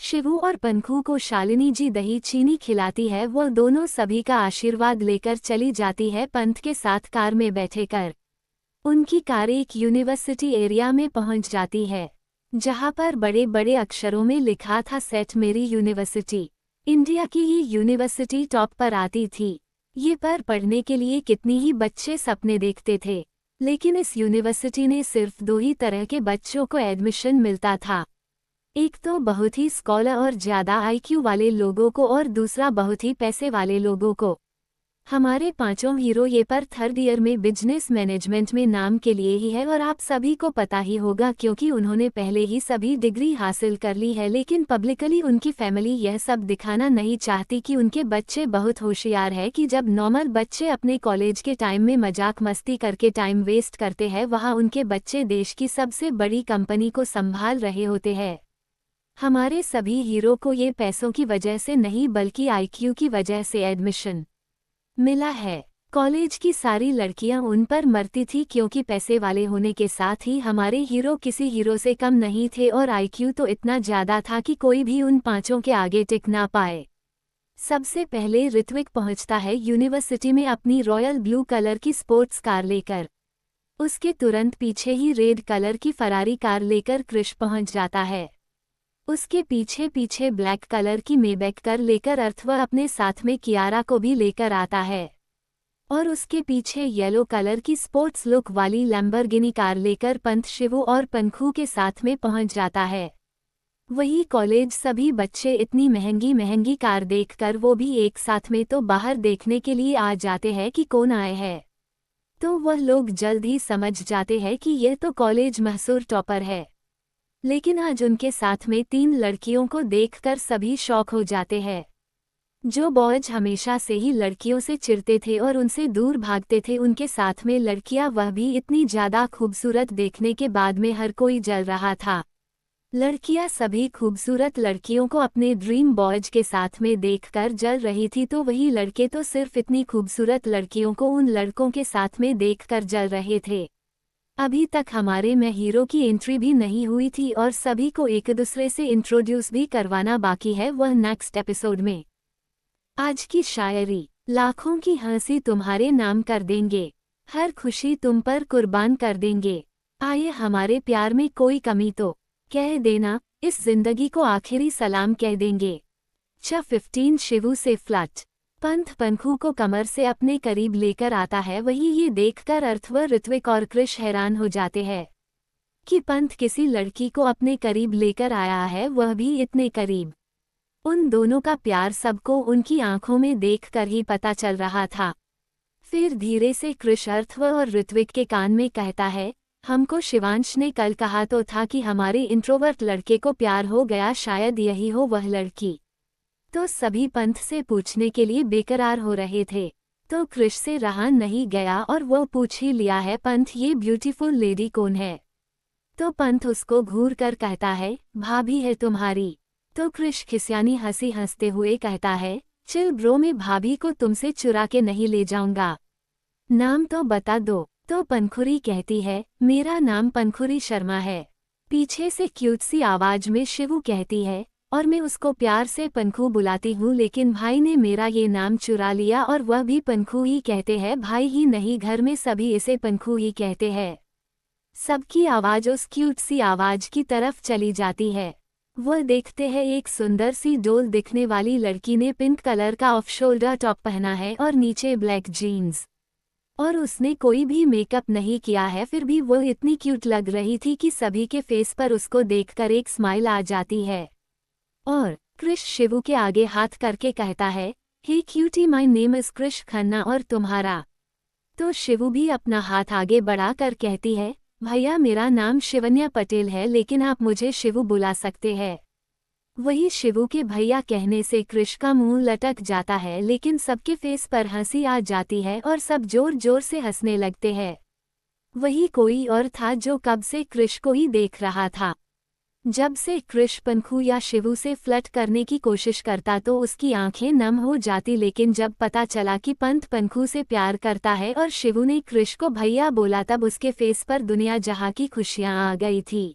शिवू और पंखू को शालिनी जी दही चीनी खिलाती है। वह दोनों सभी का आशीर्वाद लेकर चली जाती है पंथ के साथ कार में बैठकर। उनकी कार एक यूनिवर्सिटी एरिया में पहुंच जाती है, जहां पर बड़े बड़े अक्षरों में लिखा था, सेट मेरी यूनिवर्सिटी। इंडिया की ये यूनिवर्सिटी टॉप पर आती थी। ये पर पढ़ने के लिए कितनी ही बच्चे सपने देखते थे, लेकिन इस यूनिवर्सिटी ने सिर्फ 2 ही तरह के बच्चों को एडमिशन मिलता था। एक तो बहुत ही स्कॉलर और ज़्यादा आईक्यू वाले लोगों को, और दूसरा बहुत ही पैसे वाले लोगों को। हमारे पांचों हीरो ये पर थर्ड ईयर में बिजनेस मैनेजमेंट में नाम के लिए ही है और आप सभी को पता ही होगा क्योंकि उन्होंने पहले ही सभी डिग्री हासिल कर ली है, लेकिन पब्लिकली उनकी फैमिली यह सब दिखाना नहीं चाहती कि उनके बच्चे बहुत होशियार है कि जब नॉर्मल बच्चे अपने कॉलेज के टाइम में मजाक मस्ती करके टाइम वेस्ट करते हैं, वहाँ उनके बच्चे देश की सबसे बड़ी कंपनी को संभाल रहे होते हैं। हमारे सभी हीरो को ये पैसों की वजह से नहीं बल्कि IQ की वजह से एडमिशन मिला है। कॉलेज की सारी लड़कियां उन पर मरती थी क्योंकि पैसे वाले होने के साथ ही हमारे हीरो किसी हीरो से कम नहीं थे और IQ तो इतना ज़्यादा था कि कोई भी उन पांचों के आगे टिक ना पाए। सबसे पहले ऋत्विक पहुंचता है यूनिवर्सिटी में अपनी रॉयल ब्लू कलर की स्पोर्ट्स कार लेकर। उसके तुरंत पीछे ही रेड कलर की फरारी कार लेकर क्रिश पहुंच जाता है। उसके पीछे पीछे ब्लैक कलर की मेबैक कार लेकर अर्थव अपने साथ में कियारा को भी लेकर आता है और उसके पीछे येलो कलर की स्पोर्ट्स लुक वाली लैम्बोर्गिनी कार लेकर पंत शिवू और पंखू के साथ में पहुंच जाता है। वही कॉलेज सभी बच्चे इतनी महंगी महंगी कार देखकर वो भी एक साथ में तो बाहर देखने के लिए आ जाते हैं कि कौन आए हैं। तो वह लोग जल्द ही समझ जाते हैं कि यह तो कॉलेज मशहूर टॉपर है। लेकिन आज उनके साथ में 3 लड़कियों को देखकर सभी शॉक हो जाते हैं। जो बॉयज हमेशा से ही लड़कियों से चिढ़ते थे और उनसे दूर भागते थे, उनके साथ में लड़कियां, वह भी इतनी ज़्यादा खूबसूरत देखने के बाद में हर कोई जल रहा था। लड़कियां सभी खूबसूरत लड़कियों को अपने ड्रीम बॉयज के साथ में देखकर जल रही थी, तो वही लड़के तो सिर्फ इतनी खूबसूरत लड़कियों को उन लड़कों के साथ में देखकर जल रहे थे। अभी तक हमारे में हीरो की एंट्री भी नहीं हुई थी और सभी को एक दूसरे से इंट्रोड्यूस भी करवाना बाकी है, वह नेक्स्ट एपिसोड में। आज की शायरी। लाखों की हंसी तुम्हारे नाम कर देंगे, हर खुशी तुम पर कुर्बान कर देंगे। आए हमारे प्यार में कोई कमी तो कह देना, इस जिंदगी को आखिरी सलाम कह देंगे। 15 शिवू से फ्लट। पंथ पंखू को कमर से अपने करीब लेकर आता है। वही ये देखकर अर्थव, ऋत्विक और क्रिश हैरान हो जाते हैं कि पंथ किसी लड़की को अपने करीब लेकर आया है, वह भी इतने करीब। उन दोनों का प्यार सबको उनकी आंखों में देखकर ही पता चल रहा था। फिर धीरे से क्रिश अर्थव और ऋत्विक के कान में कहता है, हमको शिवांश ने कल कहा तो था कि हमारे इंट्रोवर्ट लड़के को प्यार हो गया, शायद यही हो वह लड़की। तो सभी पंथ से पूछने के लिए बेकरार हो रहे थे, तो क्रिश से रहा नहीं गया और वो पूछ ही लिया है, पंथ ये ब्यूटीफुल लेडी कौन है? तो पंथ उसको घूर कर कहता है, भाभी है तुम्हारी। तो क्रिश खिसियानी हंसी हंसते हुए कहता है, चिल ब्रो, मैं भाभी को तुमसे चुरा के नहीं ले जाऊंगा, नाम तो बता दो। तो पंखुरी कहती है, मेरा नाम पंखुरी शर्मा है। पीछे से क्यूट सी आवाज में शिवू कहती है, और मैं उसको प्यार से पंखू बुलाती हूँ, लेकिन भाई ने मेरा ये नाम चुरा लिया और वह भी पंखू ही कहते हैं। भाई ही नहीं, घर में सभी इसे पंखू ही कहते हैं। सबकी आवाज़ उस क्यूट सी आवाज़ की तरफ चली जाती है। वह देखते हैं एक सुंदर सी डोल दिखने वाली लड़की ने पिंक कलर का ऑफ शोल्डर टॉप पहना है और नीचे ब्लैक जीन्स, और उसने कोई भी मेकअप नहीं किया है, फिर भी वो इतनी क्यूट लग रही थी कि सभी के फेस पर उसको देखकर एक स्माइल आ जाती है। और क्रिश शिवू के आगे हाथ करके कहता है, hey cutie, my name is Krish Khanna, और तुम्हारा? तो शिवू भी अपना हाथ आगे बढ़ाकर कहती है, भैया मेरा नाम शिवन्या पटेल है, लेकिन आप मुझे शिवू बुला सकते हैं। वही शिवू के भैया कहने से क्रिश का मुंह लटक जाता है, लेकिन सबके फेस पर हंसी आ जाती है और सब जोर जोर से हंसने लगते हैं। वही कोई और था जो कब से क्रिश को ही देख रहा था। जब से क्रिश पंखू या शिवू से फ्लर्ट करने की कोशिश करता तो उसकी आंखें नम हो जाती, लेकिन जब पता चला कि पंथ पंखू से प्यार करता है और शिवू ने क्रिश को भैया बोला, तब उसके फेस पर दुनिया जहां की खुशियां आ गई थी।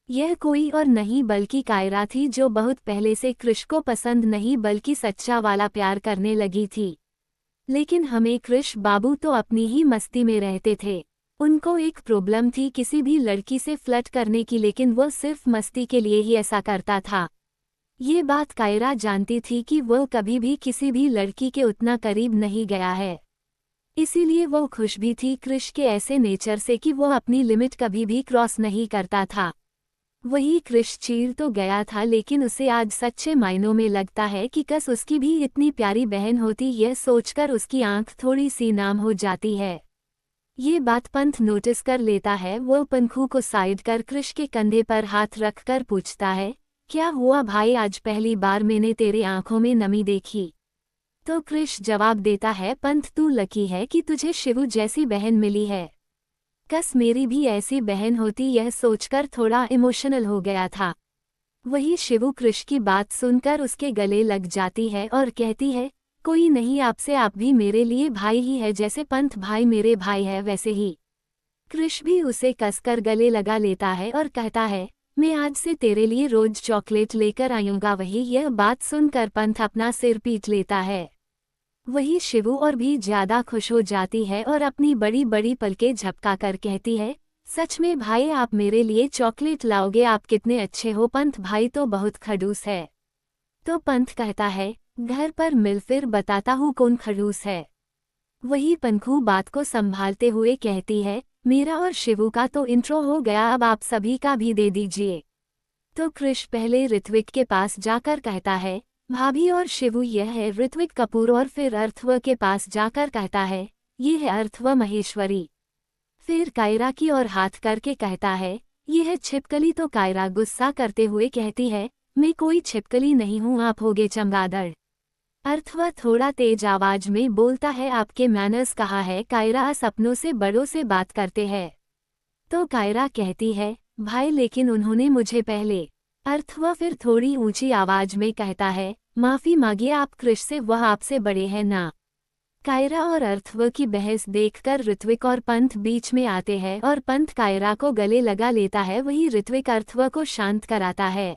यह कोई और नहीं बल्कि कायरा थी, जो बहुत पहले से क्रिश को पसंद नहीं बल्कि सच्चा वाला प्यार करने लगी थी। लेकिन हमें क्रिश बाबू तो अपनी ही मस्ती में रहते थे। उनको एक प्रॉब्लम थी किसी भी लड़की से फ्लर्ट करने की, लेकिन वो सिर्फ मस्ती के लिए ही ऐसा करता था। ये बात कायरा जानती थी कि वो कभी भी किसी भी लड़की के उतना करीब नहीं गया है, इसीलिए वो खुश भी थी क्रिश के ऐसे नेचर से कि वो अपनी लिमिट कभी भी क्रॉस नहीं करता था। वही कृष चीर तो गया था, लेकिन उसे आज सच्चे मायनों में लगता है कि कस उसकी भी इतनी प्यारी बहन होती। यह सोचकर उसकी आंख थोड़ी सी नाम हो जाती है। ये बात पंथ नोटिस कर लेता है। वो पंखू को साइड कर कृष के कंधे पर हाथ रखकर पूछता है, क्या हुआ भाई, आज पहली बार मैंने तेरे आंखों में नमी देखी। तो कृष जवाब देता है, पंथ तू लकी है कि तुझे शिवू जैसी बहन मिली है। कस मेरी भी ऐसी बहन होती। यह सोचकर थोड़ा इमोशनल हो गया था। वही शिवू कृष की बात सुनकर उसके गले लग जाती है और कहती है, कोई नहीं, आपसे आप भी मेरे लिए भाई ही है, जैसे पंथ भाई मेरे भाई है वैसे ही। कृष भी उसे कसकर गले लगा लेता है और कहता है, मैं आज से तेरे लिए रोज चॉकलेट लेकर आऊंगा। वही यह बात सुनकर पंथ अपना सिर पीट लेता है। वही शिवू और भी ज्यादा खुश हो जाती है और अपनी बड़ी बड़ी पलकें झपका कर कहती है, सच में भाई आप मेरे लिए चॉकलेट लाओगे, आप कितने अच्छे हो। पंथ भाई तो बहुत खड़ूस है। तो पंथ कहता है, घर पर मिल फिर बताता हूँ कौन खड़ूस है। वही पंखू बात को संभालते हुए कहती है, मेरा और शिवू का तो इंट्रो हो गया, अब आप सभी का भी दे दीजिए। तो कृष पहले ऋत्विक के पास जाकर कहता है, भाभी और शिवू यह है ऋत्विक कपूर, और फिर अर्थव के पास जाकर कहता है, ये है अर्थव महेश्वरी। फिर कायरा की ओर हाथ करके कहता है, ये है छिपकली। तो कायरा गुस्सा करते हुए कहती है, मैं कोई छिपकली नहीं हूँ, आप होगे चमगादड़। अर्थव थोड़ा तेज आवाज में बोलता है, आपके मैनर्स कहाँ है। कायरा सपनों से बड़ों से बात करते हैं। तो कायरा कहती है, भाई लेकिन उन्होंने मुझे पहले। अर्थव फिर थोड़ी ऊंची आवाज में कहता है, माफी मांगिए आप कृष से, वह आपसे बड़े हैं ना। कायरा और अर्थव की बहस देखकर ऋत्विक और पंथ बीच में आते हैं और पंथ कायरा को गले लगा लेता है। वही ऋत्विक अर्थव को शांत कराता है।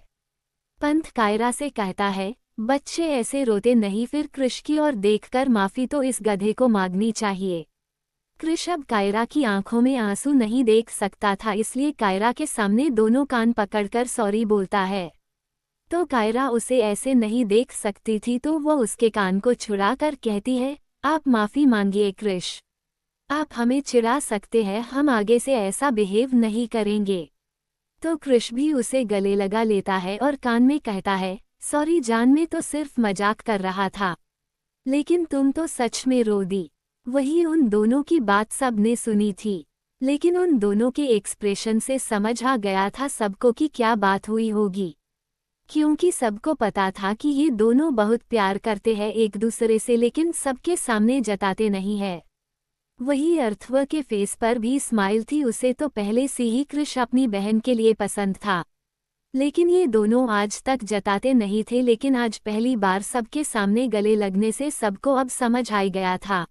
पंथ कायरा से कहता है, बच्चे ऐसे रोते नहीं। फिर कृष की ओर देखकर, माफी तो इस गधे को मांगनी चाहिए। कृष अब कायरा की आंखों में आंसू नहीं देख सकता था, इसलिए कायरा के सामने दोनों कान पकड़कर सॉरी बोलता है। तो कायरा उसे ऐसे नहीं देख सकती थी, तो वो उसके कान को छुड़ा कर कहती है, आप माफी मांगिए कृष, आप हमें चिढ़ा सकते हैं, हम आगे से ऐसा बिहेव नहीं करेंगे। तो कृष भी उसे गले लगा लेता है और कान में कहता है, सॉरी जान, में तो सिर्फ मजाक कर रहा था, लेकिन तुम तो सच में रो दी। वही उन दोनों की बात सब ने सुनी थी, लेकिन उन दोनों के एक्सप्रेशन से समझ आ गया था सबको कि क्या बात हुई होगी, क्योंकि सबको पता था कि ये दोनों बहुत प्यार करते हैं एक दूसरे से, लेकिन सबके सामने जताते नहीं है। वही अर्थव के फेस पर भी स्माइल थी, उसे तो पहले से ही कृष अपनी बहन के लिए पसंद था, लेकिन ये दोनों आज तक जताते नहीं थे। लेकिन आज पहली बार सबके सामने गले लगने से सबको अब समझ आ गया था।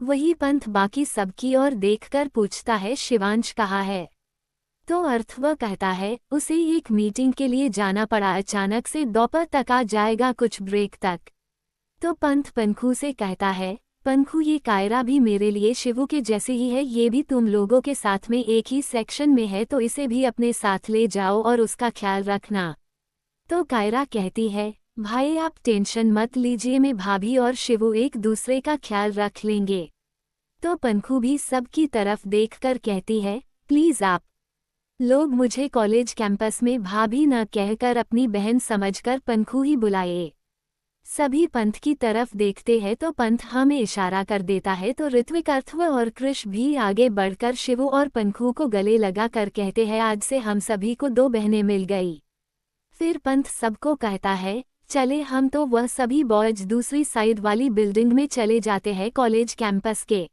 वही पंथ बाकी सबकी ओर देखकर पूछता है, शिवांश कहाँ है। तो अर्थव कहता है, उसे एक मीटिंग के लिए जाना पड़ा, अचानक से दोपहर तक आ जाएगा, कुछ ब्रेक तक। तो पंथ पंखू से कहता है, पंखू ये कायरा भी मेरे लिए शिवू के जैसे ही है, ये भी तुम लोगों के साथ में एक ही सेक्शन में है, तो इसे भी अपने साथ ले जाओ और उसका ख्याल रखना। तो कायरा कहती है, भाई आप टेंशन मत लीजिए, मैं भाभी और शिवू एक दूसरे का ख्याल रख लेंगे। तो पंखू भी सबकी तरफ देखकर कहती है, प्लीज आप लोग मुझे कॉलेज कैंपस में भाभी न कहकर अपनी बहन समझकर पंखू ही बुलाए। सभी पंथ की तरफ देखते हैं तो पंथ हमें इशारा कर देता है, तो ऋत्विक अर्थव और कृष भी आगे बढ़कर शिवू और पंखू को गले लगा कर कहते हैं, आज से हम सभी को दो बहनें मिल गई। फिर पंथ सबको कहता है, चले हम तो वह सभी बॉयज दूसरी साइड वाली बिल्डिंग में चले जाते हैं कॉलेज कैंपस के,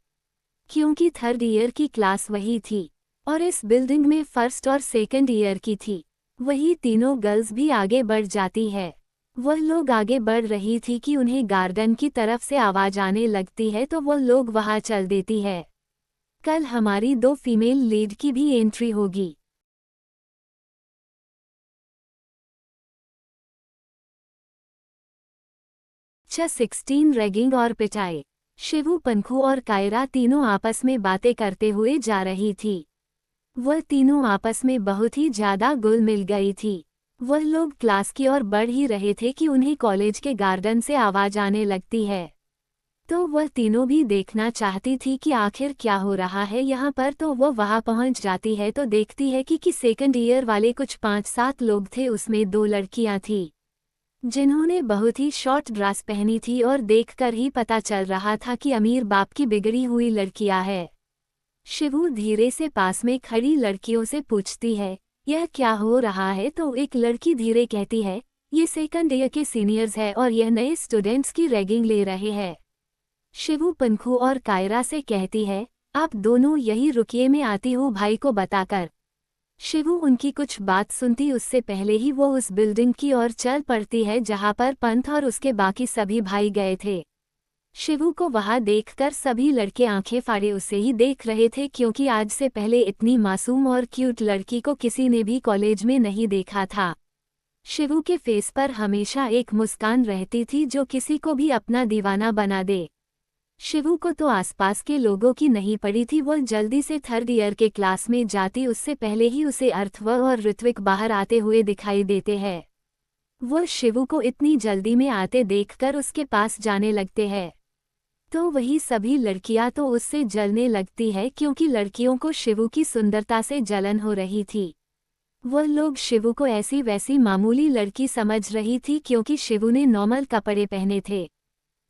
क्योंकि थर्ड ईयर की क्लास वही थी और इस बिल्डिंग में फर्स्ट और सेकंड ईयर की थी। वही तीनों गर्ल्स भी आगे बढ़ जाती है। वह लोग आगे बढ़ रही थी कि उन्हें गार्डन की तरफ से आवाज आने लगती है, तो वह लोग वहां चल देती है। कल हमारी 2 फीमेल लीड की भी एंट्री होगी। 16 रैगिंग और पिटाई। शिवू, पंखू और कायरा तीनों आपस में बातें करते हुए जा रही थी। वह तीनों आपस में बहुत ही ज्यादा घुल मिल गई थी। वह लोग क्लास की ओर बढ़ ही रहे थे कि उन्हें कॉलेज के गार्डन से आवाज आने लगती है। तो वह तीनों भी देखना चाहती थी कि आखिर क्या हो रहा है यहाँ पर। तो वह वहाँ पहुँच जाती है तो देखती है कि सेकंड ईयर वाले कुछ 5-7 लोग थे, उसमें 2 लड़कियाँ थीं जिन्होंने बहुत ही शॉर्ट ड्रेस पहनी थी और देखकर ही पता चल रहा था कि अमीर बाप की बिगड़ी हुई लड़कियां है। शिवू धीरे से पास में खड़ी लड़कियों से पूछती है, यह क्या हो रहा है? तो एक लड़की धीरे कहती है, ये सेकंड ईयर के सीनियर्स है और यह नए स्टूडेंट्स की रैगिंग ले रहे हैं। शिवू पंखू और कायरा से कहती है, आप दोनों यही रुकिए, मैं आती हूँ भाई को बताकर। शिवू उनकी कुछ बात सुनती उससे पहले ही वो उस बिल्डिंग की ओर चल पड़ती है जहाँ पर पंथ और उसके बाकी सभी भाई गए थे। शिवू को वहाँ देखकर सभी लड़के आंखें फाड़े उसे ही देख रहे थे, क्योंकि आज से पहले इतनी मासूम और क्यूट लड़की को किसी ने भी कॉलेज में नहीं देखा था। शिवू के फेस पर हमेशा एक मुस्कान रहती थी जो किसी को भी अपना दीवाना बना दे। शिवू को तो आसपास के लोगों की नहीं पड़ी थी, वो जल्दी से थर्ड ईयर के क्लास में जाती उससे पहले ही उसे अर्थव और ऋत्विक बाहर आते हुए दिखाई देते हैं। वो शिवू को इतनी जल्दी में आते देखकर उसके पास जाने लगते हैं। तो वही सभी लड़कियां तो उससे जलने लगती है, क्योंकि लड़कियों को शिवू की सुंदरता से जलन हो रही थी। वह लोग शिवू को ऐसी वैसी मामूली लड़की समझ रही थी, क्योंकि शिवू ने नॉर्मल कपड़े पहने थे।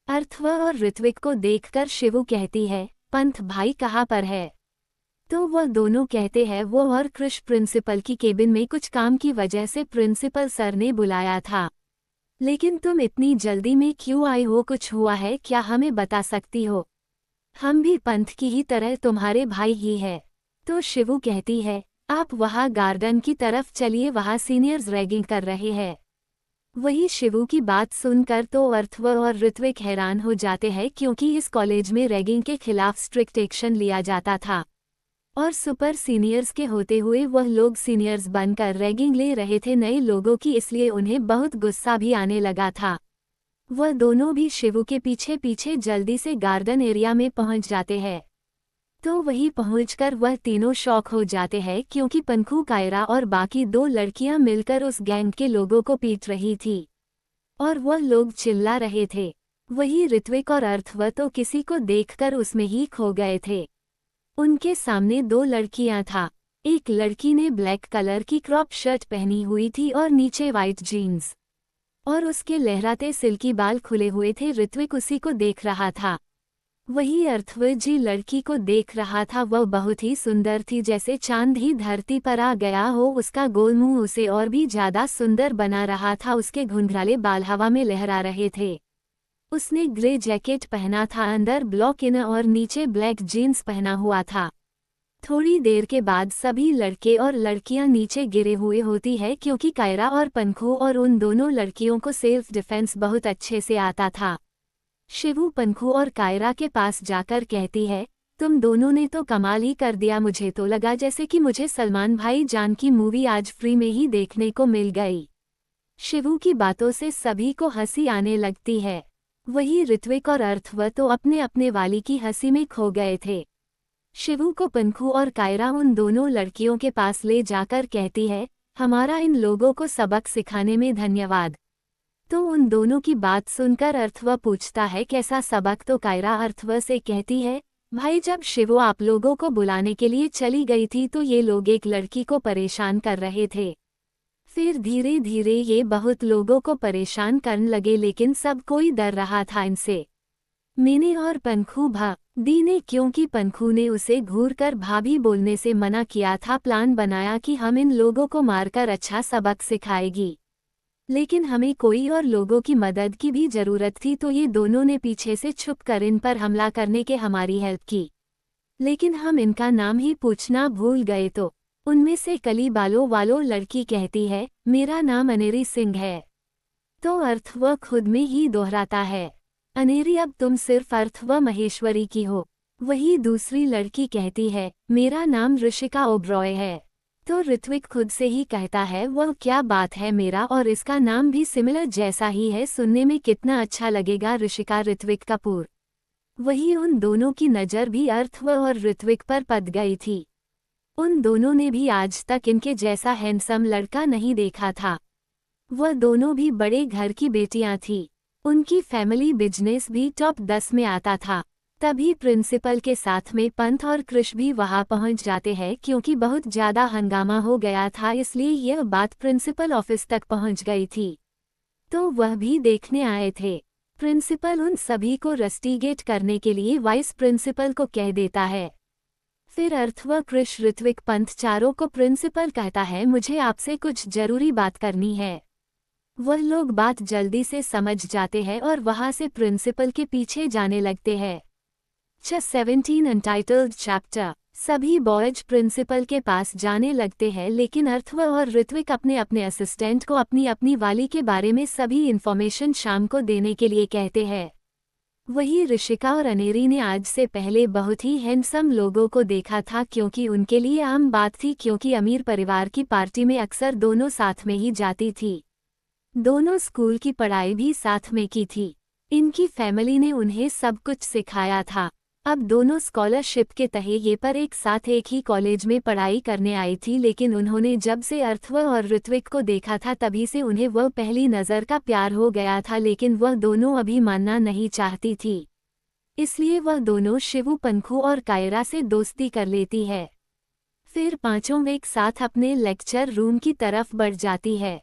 अर्थव और ऋत्विक को देखकर शिवू कहती है, पंथ भाई कहाँ पर है? तो वह दोनों कहते हैं, वो और कृष प्रिंसिपल की केबिन में कुछ काम की वजह से प्रिंसिपल सर ने बुलाया था। लेकिन तुम इतनी जल्दी में क्यों आई हो? कुछ हुआ है क्या? हमें बता सकती हो? हम भी पंथ की ही तरह तुम्हारे भाई ही है। तो शिवू कहती है, आप वहाँ गार्डन की तरफ चलिए, वहाँ सीनियर्स रैगिंग कर रहे हैं। वही शिवू की बात सुनकर तो अर्थव और ऋत्विक हैरान हो जाते हैं, क्योंकि इस कॉलेज में रैगिंग के खिलाफ स्ट्रिक्ट एक्शन लिया जाता था और सुपर सीनियर्स के होते हुए वह लोग सीनियर्स बनकर रैगिंग ले रहे थे नए लोगों की, इसलिए उन्हें बहुत गुस्सा भी आने लगा था। वह दोनों भी शिवू के पीछे पीछे जल्दी से गार्डन एरिया में पहुंच जाते हैं। तो वहीं पहुंचकर वह तीनों शॉक हो जाते हैं, क्योंकि पंखू, कायरा और बाकी 2 लड़कियां मिलकर उस गैंग के लोगों को पीट रही थी और वह लोग चिल्ला रहे थे। वही ऋत्विक और अर्थव तो किसी को देखकर उसमें ही खो गए थे। उनके सामने 2 लड़कियां था। एक लड़की ने ब्लैक कलर की क्रॉप शर्ट पहनी हुई थी और नीचे वाइट जीन्स, और उसके लहराते सिल्की बाल खुले हुए थे। ऋत्विक उसी को देख रहा था। वही अर्थव जी लड़की को देख रहा था। वह बहुत ही सुंदर थी, जैसे चांद ही धरती पर आ गया हो। उसका गोल मुंह उसे और भी ज्यादा सुंदर बना रहा था। उसके घुंघराले बाल हवा में लहरा रहे थे। उसने ग्रे जैकेट पहना था, अंदर ब्लॉक इनर और नीचे ब्लैक जीन्स पहना हुआ था। थोड़ी देर के बाद सभी लड़के और लड़कियां नीचे गिरे हुए होती है, क्योंकि कायरा और पंखू और उन दोनों लड़कियों को सेल्फ डिफेंस बहुत अच्छे से आता था। शिवू पंखू और कायरा के पास जाकर कहती है, तुम दोनों ने तो कमाल ही कर दिया। मुझे तो लगा जैसे कि मुझे सलमान भाई जान की मूवी आज फ्री में ही देखने को मिल गई। शिवू की बातों से सभी को हंसी आने लगती है। वही ऋत्विक और अर्थव तो अपने अपने वाली की हंसी में खो गए थे। शिवू को पंखू और कायरा उन दोनों लड़कियों के पास ले जाकर कहती है, हमारा इन लोगों को सबक सिखाने में धन्यवाद। तो उन दोनों की बात सुनकर अर्थव पूछता है, कैसा सबक? तो कायरा अर्थव से कहती है, भाई जब शिवू आप लोगों को बुलाने के लिए चली गई थी तो ये लोग एक लड़की को परेशान कर रहे थे। फिर धीरे धीरे ये बहुत लोगों को परेशान करने लगे, लेकिन सब कोई डर रहा था इनसे, मैंने और पंखू दी ने, क्योंकि पंखू ने उसे घूरकर भाभी बोलने से मना किया था। प्लान बनाया कि हम इन लोगों को मारकर अच्छा सबक सिखाएगी, लेकिन हमें कोई और लोगों की मदद की भी जरूरत थी, तो ये दोनों ने पीछे से छुपकर इन पर हमला करने के हमारी हेल्प की। लेकिन हम इनका नाम ही पूछना भूल गए। तो उनमें से कली बालों वालों लड़की कहती है, मेरा नाम अनेरी सिंह है। तो अर्थव खुद में ही दोहराता है, अनेरी अब तुम सिर्फ अर्थव महेश्वरी की हो। वही दूसरी लड़की कहती है, मेरा नाम ऋषिका ओब्रॉय है। तो ऋत्विक खुद से ही कहता है, वह क्या बात है, मेरा और इसका नाम भी सिमिलर जैसा ही है, सुनने में कितना अच्छा लगेगा, ऋषिका ऋत्विक कपूर। वही उन दोनों की नज़र भी अर्थव और ऋत्विक पर पड़ गई थी। उन दोनों ने भी आज तक इनके जैसा हैंडसम लड़का नहीं देखा था। वह दोनों भी बड़े घर की बेटियां थीं। उनकी फैमिली बिजनेस भी टॉप 10 में आता था। तभी प्रिंसिपल के साथ में पंथ और कृष भी वहां पहुंच जाते हैं क्योंकि बहुत ज्यादा हंगामा हो गया था, इसलिए यह बात प्रिंसिपल ऑफिस तक पहुंच गई थी। तो वह भी देखने आए थे। प्रिंसिपल उन सभी को रस्टिगेट करने के लिए वाइस प्रिंसिपल को कह देता है। फिर अर्थ व कृष ऋत्विक पंथ चारों को प्रिंसिपल कहता है, मुझे आपसे कुछ जरूरी बात करनी है। वह लोग बात जल्दी से समझ जाते हैं और वहां से प्रिंसिपल के पीछे जाने लगते हैं। 17 अनटाइटल्ड चैप्टर। सभी बॉयज प्रिंसिपल के पास जाने लगते हैं, लेकिन अर्थव और ऋत्विक अपने अपने असिस्टेंट को अपनी अपनी वाली के बारे में सभी इन्फॉर्मेशन शाम को देने के लिए कहते हैं। वही ऋषिका और अनेरी ने आज से पहले बहुत ही हैंडसम लोगों को देखा था, क्योंकि उनके लिए आम बात थी, क्योंकि अमीर परिवार की पार्टी में अक्सर दोनों साथ में ही जाती थी। दोनों स्कूल की पढ़ाई भी साथ में की थी। इनकी फैमिली ने उन्हें सब कुछ सिखाया था। अब दोनों स्कॉलरशिप के तहत पर एक साथ एक ही कॉलेज में पढ़ाई करने आई थी, लेकिन उन्होंने जब से अर्थव और ऋत्विक को देखा था तभी से उन्हें वह पहली नज़र का प्यार हो गया था, लेकिन वह दोनों अभी मानना नहीं चाहती थी। इसलिए वह दोनों शिवू, पंखू और कायरा से दोस्ती कर लेती है। फिर पांचों एक साथ अपने लेक्चर रूम की तरफ बढ़ जाती है।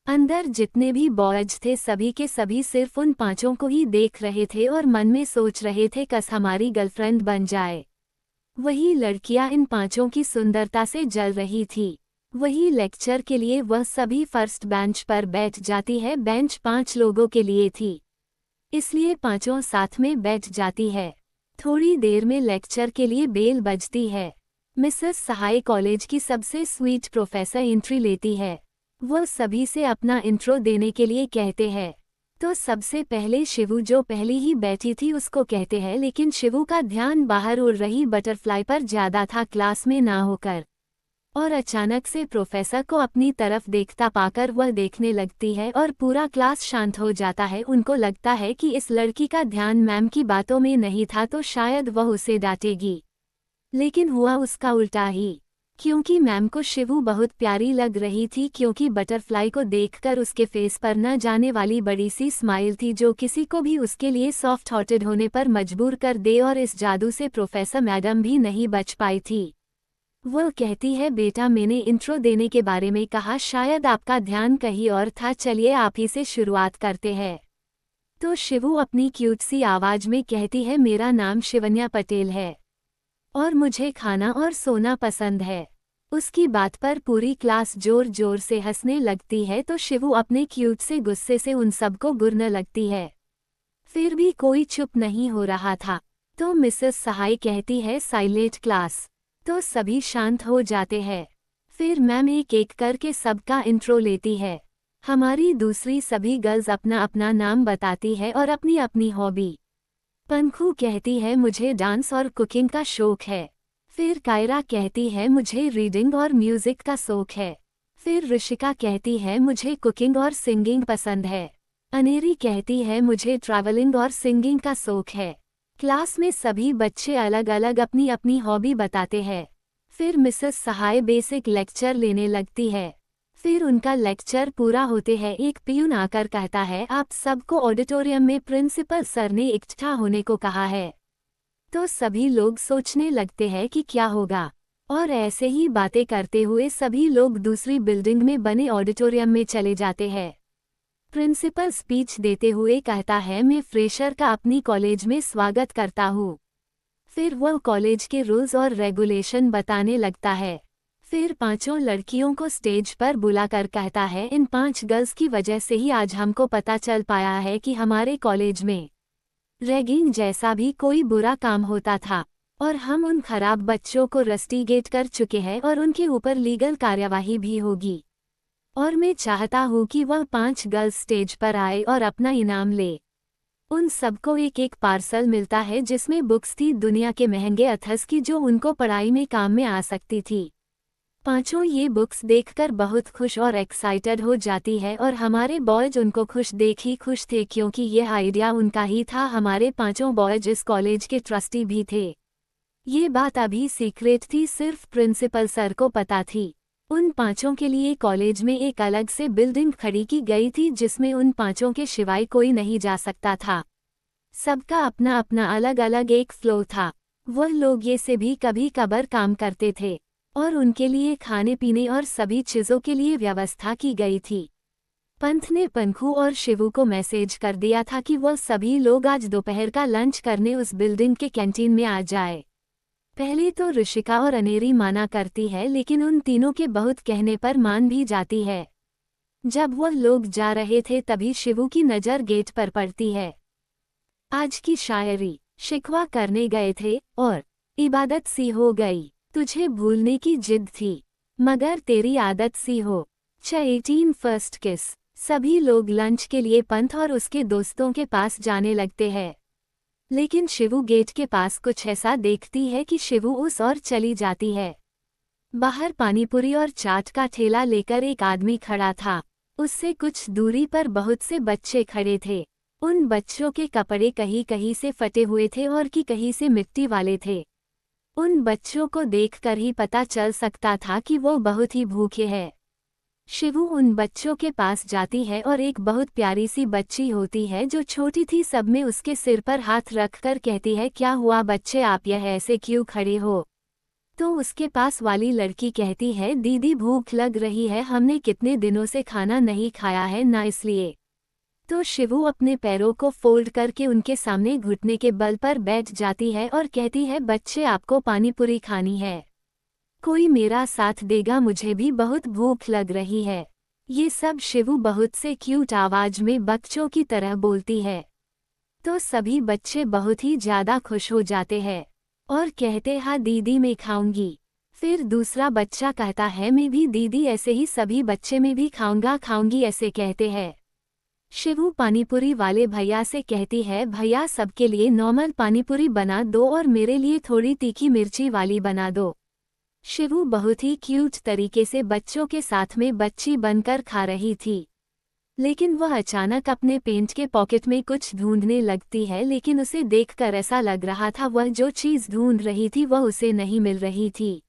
अंदर जितने भी बॉयज थे सभी के सभी सिर्फ उन पांचों को ही देख रहे थे और मन में सोच रहे थे कस हमारी गर्लफ्रेंड बन जाए। वही लड़कियां इन पांचों की सुंदरता से जल रही थी। वही लेक्चर के लिए वह सभी फर्स्ट बेंच पर बैठ जाती है। बेंच 5 लोगों के लिए थी, इसलिए पांचों साथ में बैठ जाती है। थोड़ी देर में लेक्चर के लिए बेल बजती है। मिसेस सहाय कॉलेज की सबसे स्वीट प्रोफेसर एंट्री लेती है। वह सभी से अपना इंट्रो देने के लिए कहते हैं। तो सबसे पहले शिवू, जो पहले ही बैठी थी, उसको कहते हैं, लेकिन शिवू का ध्यान बाहर उड़ रही बटरफ्लाई पर ज्यादा था, क्लास में ना होकर। और अचानक से प्रोफेसर को अपनी तरफ देखता पाकर वह देखने लगती है और पूरा क्लास शांत हो जाता है। उनको लगता है कि इस लड़की का ध्यान मैम की बातों में नहीं था, तो शायद वह उसे डांटेगी, लेकिन हुआ उसका उल्टा ही, क्योंकि मैम को शिवू बहुत प्यारी लग रही थी, क्योंकि बटरफ्लाई को देखकर उसके फेस पर न जाने वाली बड़ी सी स्माइल थी, जो किसी को भी उसके लिए सॉफ्ट हार्टेड होने पर मजबूर कर दे, और इस जादू से प्रोफेसर मैडम भी नहीं बच पाई थी। वह कहती है, बेटा मैंने इंट्रो देने के बारे में कहा, शायद आपका ध्यान कहीं और था, चलिए आप ही से शुरुआत करते हैं। तो शिवू अपनी क्यूट सी आवाज में कहती है, मेरा नाम शिवन्या पटेल है और मुझे खाना और सोना पसंद है। उसकी बात पर पूरी क्लास जोर जोर से हंसने लगती है, तो शिवू अपने क्यूट से गुस्से से उन सबको गुरने लगती है। फिर भी कोई चुप नहीं हो रहा था, तो मिसेस सहाय कहती है, साइलेंट क्लास। तो सभी शांत हो जाते हैं। फिर मैम एक एक करके सबका इंट्रो लेती है। हमारी दूसरी सभी गर्ल्स अपना अपना नाम बताती है और अपनी अपनी हॉबी। पंखू कहती है, मुझे डांस और कुकिंग का शौक है। फिर कायरा कहती है, मुझे रीडिंग और म्यूजिक का शौक है। फिर ऋषिका कहती है, मुझे कुकिंग और सिंगिंग पसंद है। अनेरी कहती है, मुझे ट्रैवलिंग और सिंगिंग का शौक है। क्लास में सभी बच्चे अलग अलग अपनी अपनी हॉबी बताते हैं। फिर मिसेस सहाय बेसिक लेक्चर लेने लगती है। फिर उनका लेक्चर पूरा होते हैं एक पियून आकर कहता है, आप सबको ऑडिटोरियम में प्रिंसिपल सर ने इकट्ठा होने को कहा है। तो सभी लोग सोचने लगते हैं कि क्या होगा, और ऐसे ही बातें करते हुए सभी लोग दूसरी बिल्डिंग में बने ऑडिटोरियम में चले जाते हैं। प्रिंसिपल स्पीच देते हुए कहता है, मैं फ्रेशर का अपनी कॉलेज में स्वागत करता हूँ। फिर वह कॉलेज के रूल्स और रेगुलेशन बताने लगता है। फिर पांचों लड़कियों को स्टेज पर बुलाकर कहता है, इन 5 गर्ल्स की वजह से ही आज हमको पता चल पाया है कि हमारे कॉलेज में रैगिंग जैसा भी कोई बुरा काम होता था, और हम उन खराब बच्चों को रस्टिगेट कर चुके हैं और उनके ऊपर लीगल कार्यवाही भी होगी। और मैं चाहता हूँ कि वह 5 गर्ल्स स्टेज पर आए और अपना इनाम ले। उन सबको एक एक पार्सल मिलता है, जिसमें बुक्स थी दुनिया के महंगे अथर्स की, जो उनको पढ़ाई में काम में आ सकती थी। पांचों ये बुक्स देखकर बहुत खुश और एक्साइटेड हो जाती है, और हमारे बॉयज उनको खुश देख ही खुश थे, क्योंकि यह आइडिया उनका ही था। हमारे पांचों बॉयज इस कॉलेज के ट्रस्टी भी थे। ये बात अभी सीक्रेट थी, सिर्फ प्रिंसिपल सर को पता थी। उन पांचों के लिए कॉलेज में एक अलग से बिल्डिंग खड़ी की गई थी जिसमें उन पांचों के सिवाय कोई नहीं जा सकता था। सबका अपना अपना अलग अलग एक फ्लोर था। वह लोग ये से भी कभी कभार काम करते थे और उनके लिए खाने पीने और सभी चीज़ों के लिए व्यवस्था की गई थी। पंथ ने पंखू और शिवू को मैसेज कर दिया था कि वह सभी लोग आज दोपहर का लंच करने उस बिल्डिंग के कैंटीन में आ जाए। पहले तो ऋषिका और अनेरी माना करती है, लेकिन उन तीनों के बहुत कहने पर मान भी जाती है। जब वह लोग जा रहे थे तभी शिवू की नज़र गेट पर पड़ती है। आज की शायरी शिकवा करने गए थे और इबादत सी हो गई। तुझे भूलने की जिद थी मगर तेरी आदत सी हो। 18 फर्स्ट किस। सभी लोग लंच के लिए पंथ और उसके दोस्तों के पास जाने लगते हैं, लेकिन शिवू गेट के पास कुछ ऐसा देखती है कि शिवू उस ओर चली जाती है। बाहर पानीपुरी और चाट का ठेला लेकर एक आदमी खड़ा था। उससे कुछ दूरी पर बहुत से बच्चे खड़े थे। उन बच्चों के कपड़े कहीं कहीं से फटे हुए थे और कहीं से मिट्टी वाले थे। उन बच्चों को देखकर ही पता चल सकता था कि वो बहुत ही भूखे हैं। शिवू उन बच्चों के पास जाती है और एक बहुत प्यारी सी बच्ची होती है जो छोटी थी। सब में उसके सिर पर हाथ रखकर कहती है, क्या हुआ बच्चे, आप यह ऐसे क्यों खड़े हो? तो उसके पास वाली लड़की कहती है, दीदी भूख लग रही है, हमने कितने दिनों से खाना नहीं खाया है ना, इसलिए। तो शिवू अपने पैरों को फोल्ड करके उनके सामने घुटने के बल पर बैठ जाती है और कहती है, बच्चे आपको पानीपुरी खानी है? कोई मेरा साथ देगा, मुझे भी बहुत भूख लग रही है। ये सब शिवू बहुत से क्यूट आवाज में बच्चों की तरह बोलती है। तो सभी बच्चे बहुत ही ज्यादा खुश हो जाते हैं और कहते, हाँ दीदी मैं खाऊंगी। फिर दूसरा बच्चा कहता है, मैं भी दीदी, ऐसे ही सभी बच्चे मैं भी खाऊंगी ऐसे कहते हैं। शिवू पानीपुरी वाले भैया से कहती है, भैया सबके लिए नॉर्मल पानीपुरी बना दो और मेरे लिए थोड़ी तीखी मिर्ची वाली बना दो। शिवू बहुत ही क्यूट तरीके से बच्चों के साथ में बच्ची बनकर खा रही थी, लेकिन वह अचानक अपने पेंट के पॉकेट में कुछ ढूंढने लगती है, लेकिन उसे देखकर ऐसा लग रहा था वह जो चीज़ ढूंढ रही थी वह उसे नहीं मिल रही थी।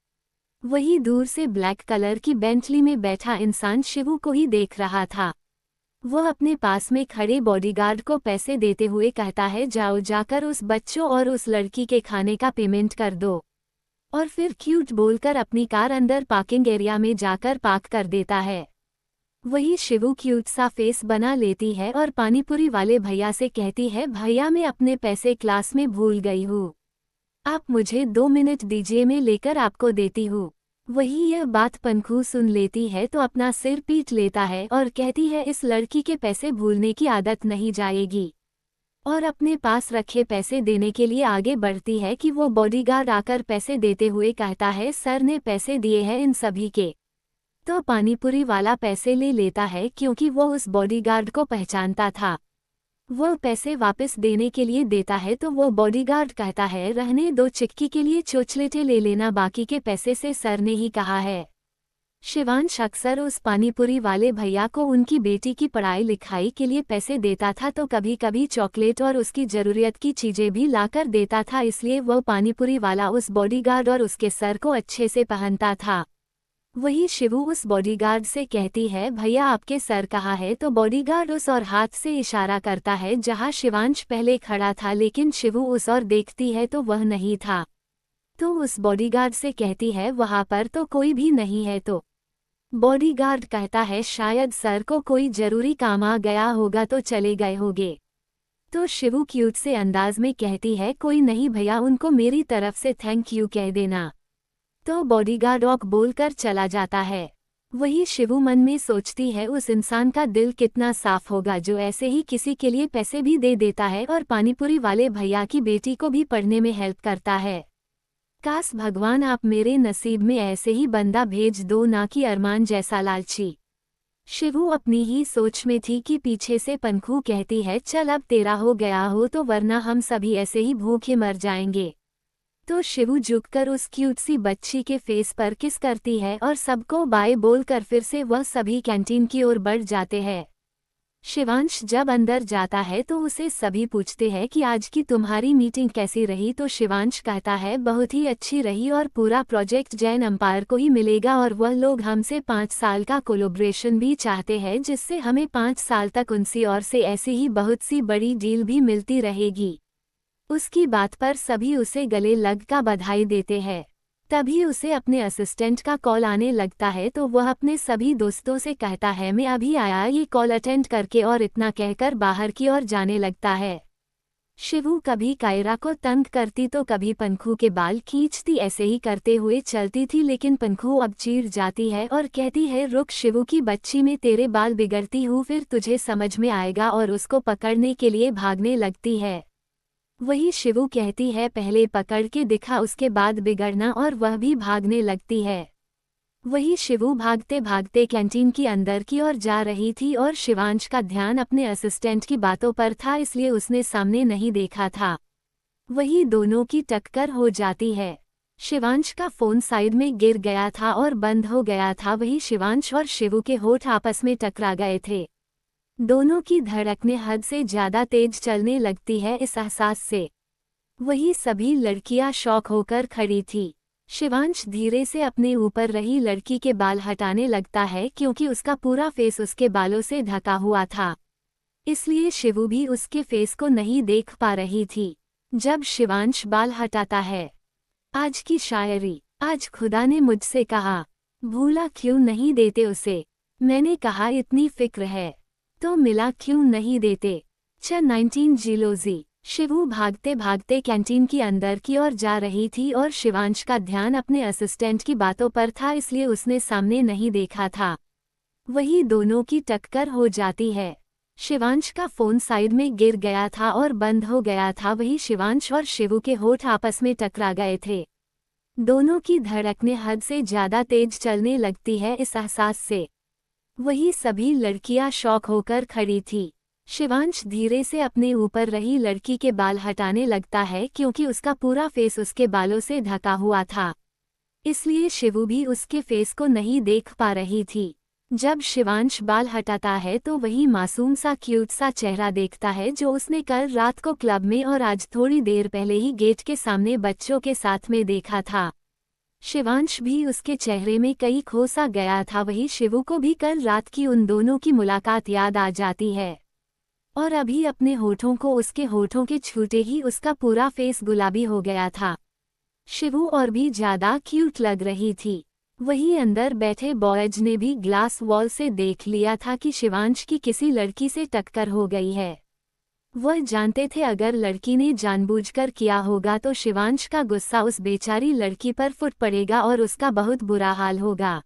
वही दूर से ब्लैक कलर की बेंटली में बैठा इंसान शिवू को ही देख रहा था। वह अपने पास में खड़े बॉडीगार्ड को पैसे देते हुए कहता है, जाओ जाकर उस बच्चों और उस लड़की के खाने का पेमेंट कर दो। और फिर क्यूट बोलकर अपनी कार अंदर पार्किंग एरिया में जाकर पार्क कर देता है। वही शिवू क्यूट सा फेस बना लेती है और पानीपुरी वाले भैया से कहती है, भैया मैं अपने पैसे क्लास में भूल गई हूँ, आप मुझे 2 मिनट दीजिए, मैं लेकर आपको देती हूँ। वही यह बात पंखू सुन लेती है तो अपना सिर पीट लेता है और कहती है, इस लड़की के पैसे भूलने की आदत नहीं जाएगी। और अपने पास रखे पैसे देने के लिए आगे बढ़ती है कि वो बॉडीगार्ड आकर पैसे देते हुए कहता है, सर ने पैसे दिए हैं इन सभी के। तो पानीपुरी वाला पैसे ले लेता है क्योंकि वो उस बॉडीगार्ड को पहचानता था। वो पैसे वापस देने के लिए देता है तो वो बॉडीगार्ड कहता है, रहने दो, चिक्की के लिए चोचलेटे ले लेना, बाकी के पैसे से सर ने ही कहा है। शिवांश अक्सर उस पानीपुरी वाले भैया को उनकी बेटी की पढ़ाई लिखाई के लिए पैसे देता था, तो कभी कभी चॉकलेट और उसकी ज़रूरत की चीज़ें भी लाकर देता था, इसलिए वह पानीपुरी वाला उस बॉडीगार्ड और उसके सर को अच्छे से पहनता था। वही शिवू उस बॉडीगार्ड से कहती है, भैया आपके सर कहाँ है? तो बॉडीगार्ड उस और हाथ से इशारा करता है जहाँ शिवांश पहले खड़ा था, लेकिन शिवू उस और देखती है तो वह नहीं था। तो उस बॉडीगार्ड से कहती है, वहाँ पर तो कोई भी नहीं है। तो बॉडीगार्ड कहता है, शायद सर को कोई जरूरी काम आ गया होगा तो चले गए होंगे। तो शिवू क्यूट से अंदाज में कहती है, कोई नहीं भैया, उनको मेरी तरफ से थैंक यू कह देना। तो बॉडीगार्ड ऑक बोलकर चला जाता है। वही शिवू मन में सोचती है, उस इंसान का दिल कितना साफ होगा जो ऐसे ही किसी के लिए पैसे भी दे देता है और पानीपुरी वाले भैया की बेटी को भी पढ़ने में हेल्प करता है। काश भगवान आप मेरे नसीब में ऐसे ही बंदा भेज दो, ना कि अरमान जैसा लालची। शिवू अपनी ही सोच में थी कि पीछे से पंखू कहती है, चल अब तेरा हो गया हो तो, वरना हम सभी ऐसे ही भूखे मर जाएंगे। तो शिवू झुककर उस क्यूट सी बच्ची के फेस पर किस करती है और सबको बाय बोलकर फिर से वह सभी कैंटीन की ओर बढ़ जाते हैं। शिवांश जब अंदर जाता है तो उसे सभी पूछते हैं कि आज की तुम्हारी मीटिंग कैसी रही, तो शिवांश कहता है बहुत ही अच्छी रही और पूरा प्रोजेक्ट जैन एम्पायर को ही मिलेगा और वह लोग हमसे 5 साल का कोलैबोरेशन भी चाहते हैं, जिससे हमें 5 साल तक उनसी ओर से ऐसी ही बहुत सी बड़ी डील भी मिलती रहेगी। उसकी बात पर सभी उसे गले लग का बधाई देते हैं। तभी उसे अपने असिस्टेंट का कॉल आने लगता है तो वह अपने सभी दोस्तों से कहता है मैं अभी आया ये कॉल अटेंड करके, और इतना कहकर बाहर की ओर जाने लगता है। शिवू कभी कायरा को तंग करती तो कभी पंखू के बाल खींचती, ऐसे ही करते हुए चलती थी, लेकिन पंखू अब चीर जाती है और कहती है रुक शिवू की बच्ची, में तेरे बाल बिगड़ती हूँ फिर तुझे समझ में आएगा, और उसको पकड़ने के लिए भागने लगती है। वही शिवू कहती है पहले पकड़ के दिखा उसके बाद बिगड़ना, और वह भी भागने लगती है। वही शिवू भागते भागते कैंटीन की अंदर की ओर जा रही थी और शिवांश का ध्यान अपने असिस्टेंट की बातों पर था, इसलिए उसने सामने नहीं देखा था। वही दोनों की टक्कर हो जाती है। शिवांश का फोन साइड में गिर गया था और बंद हो गया था। वही शिवांश और शिवू के होठ आपस में टकरा गए थे। दोनों की धड़कनें हद से ज्यादा तेज चलने लगती है इस एहसास से। वही सभी लड़कियां शॉक होकर खड़ी थी। शिवांश धीरे से अपने ऊपर रही लड़की के बाल हटाने लगता है क्योंकि उसका पूरा फेस उसके बालों से ढका हुआ था, इसलिए शिवू भी उसके फेस को नहीं देख पा रही थी। जब शिवांश बाल हटाता है, आज की शायरी, आज खुदा ने मुझसे कहा भूला क्यों नहीं देते उसे, मैंने कहा इतनी फिक्र है तो मिला क्यों नहीं देते। 19 जिलोजी। शिवू भागते भागते कैंटीन की अंदर की ओर जा रही थी और शिवांश का ध्यान अपने असिस्टेंट की बातों पर था, इसलिए उसने सामने नहीं देखा था। वही दोनों की टक्कर हो जाती है। शिवांश का फोन साइड में गिर गया था और बंद हो गया था। वही शिवांश और शिवू के होठ आपस में टकरा गए थे। दोनों की धड़कनें हद से ज्यादा तेज चलने लगती है इस एहसास से। वही सभी लड़कियां शॉक होकर खड़ी थी। शिवांश धीरे से अपने ऊपर रही लड़की के बाल हटाने लगता है क्योंकि उसका पूरा फेस उसके बालों से ढका हुआ था, इसलिए शिवू भी उसके फेस को नहीं देख पा रही थी। जब शिवांश बाल हटाता है तो वही मासूम सा क्यूट सा चेहरा देखता है जो उसने कल रात को क्लब में और आज थोड़ी देर पहले ही गेट के सामने बच्चों के साथ में देखा था। शिवांश भी उसके चेहरे में कई खो सा गया था। वही शिवू को भी कल रात की उन दोनों की मुलाकात याद आ जाती है और अभी अपने होठों को उसके होठों के छूते ही उसका पूरा फेस गुलाबी हो गया था। शिवू और भी ज्यादा क्यूट लग रही थी। वही अंदर बैठे बॉयज ने भी ग्लास वॉल से देख लिया था कि शिवांश की किसी लड़की से टक्कर हो गई है। वह जानते थे अगर लड़की ने जानबूझकर किया होगा तो शिवांश का गुस्सा उस बेचारी लड़की पर फुट पड़ेगा और उसका बहुत बुरा हाल होगा,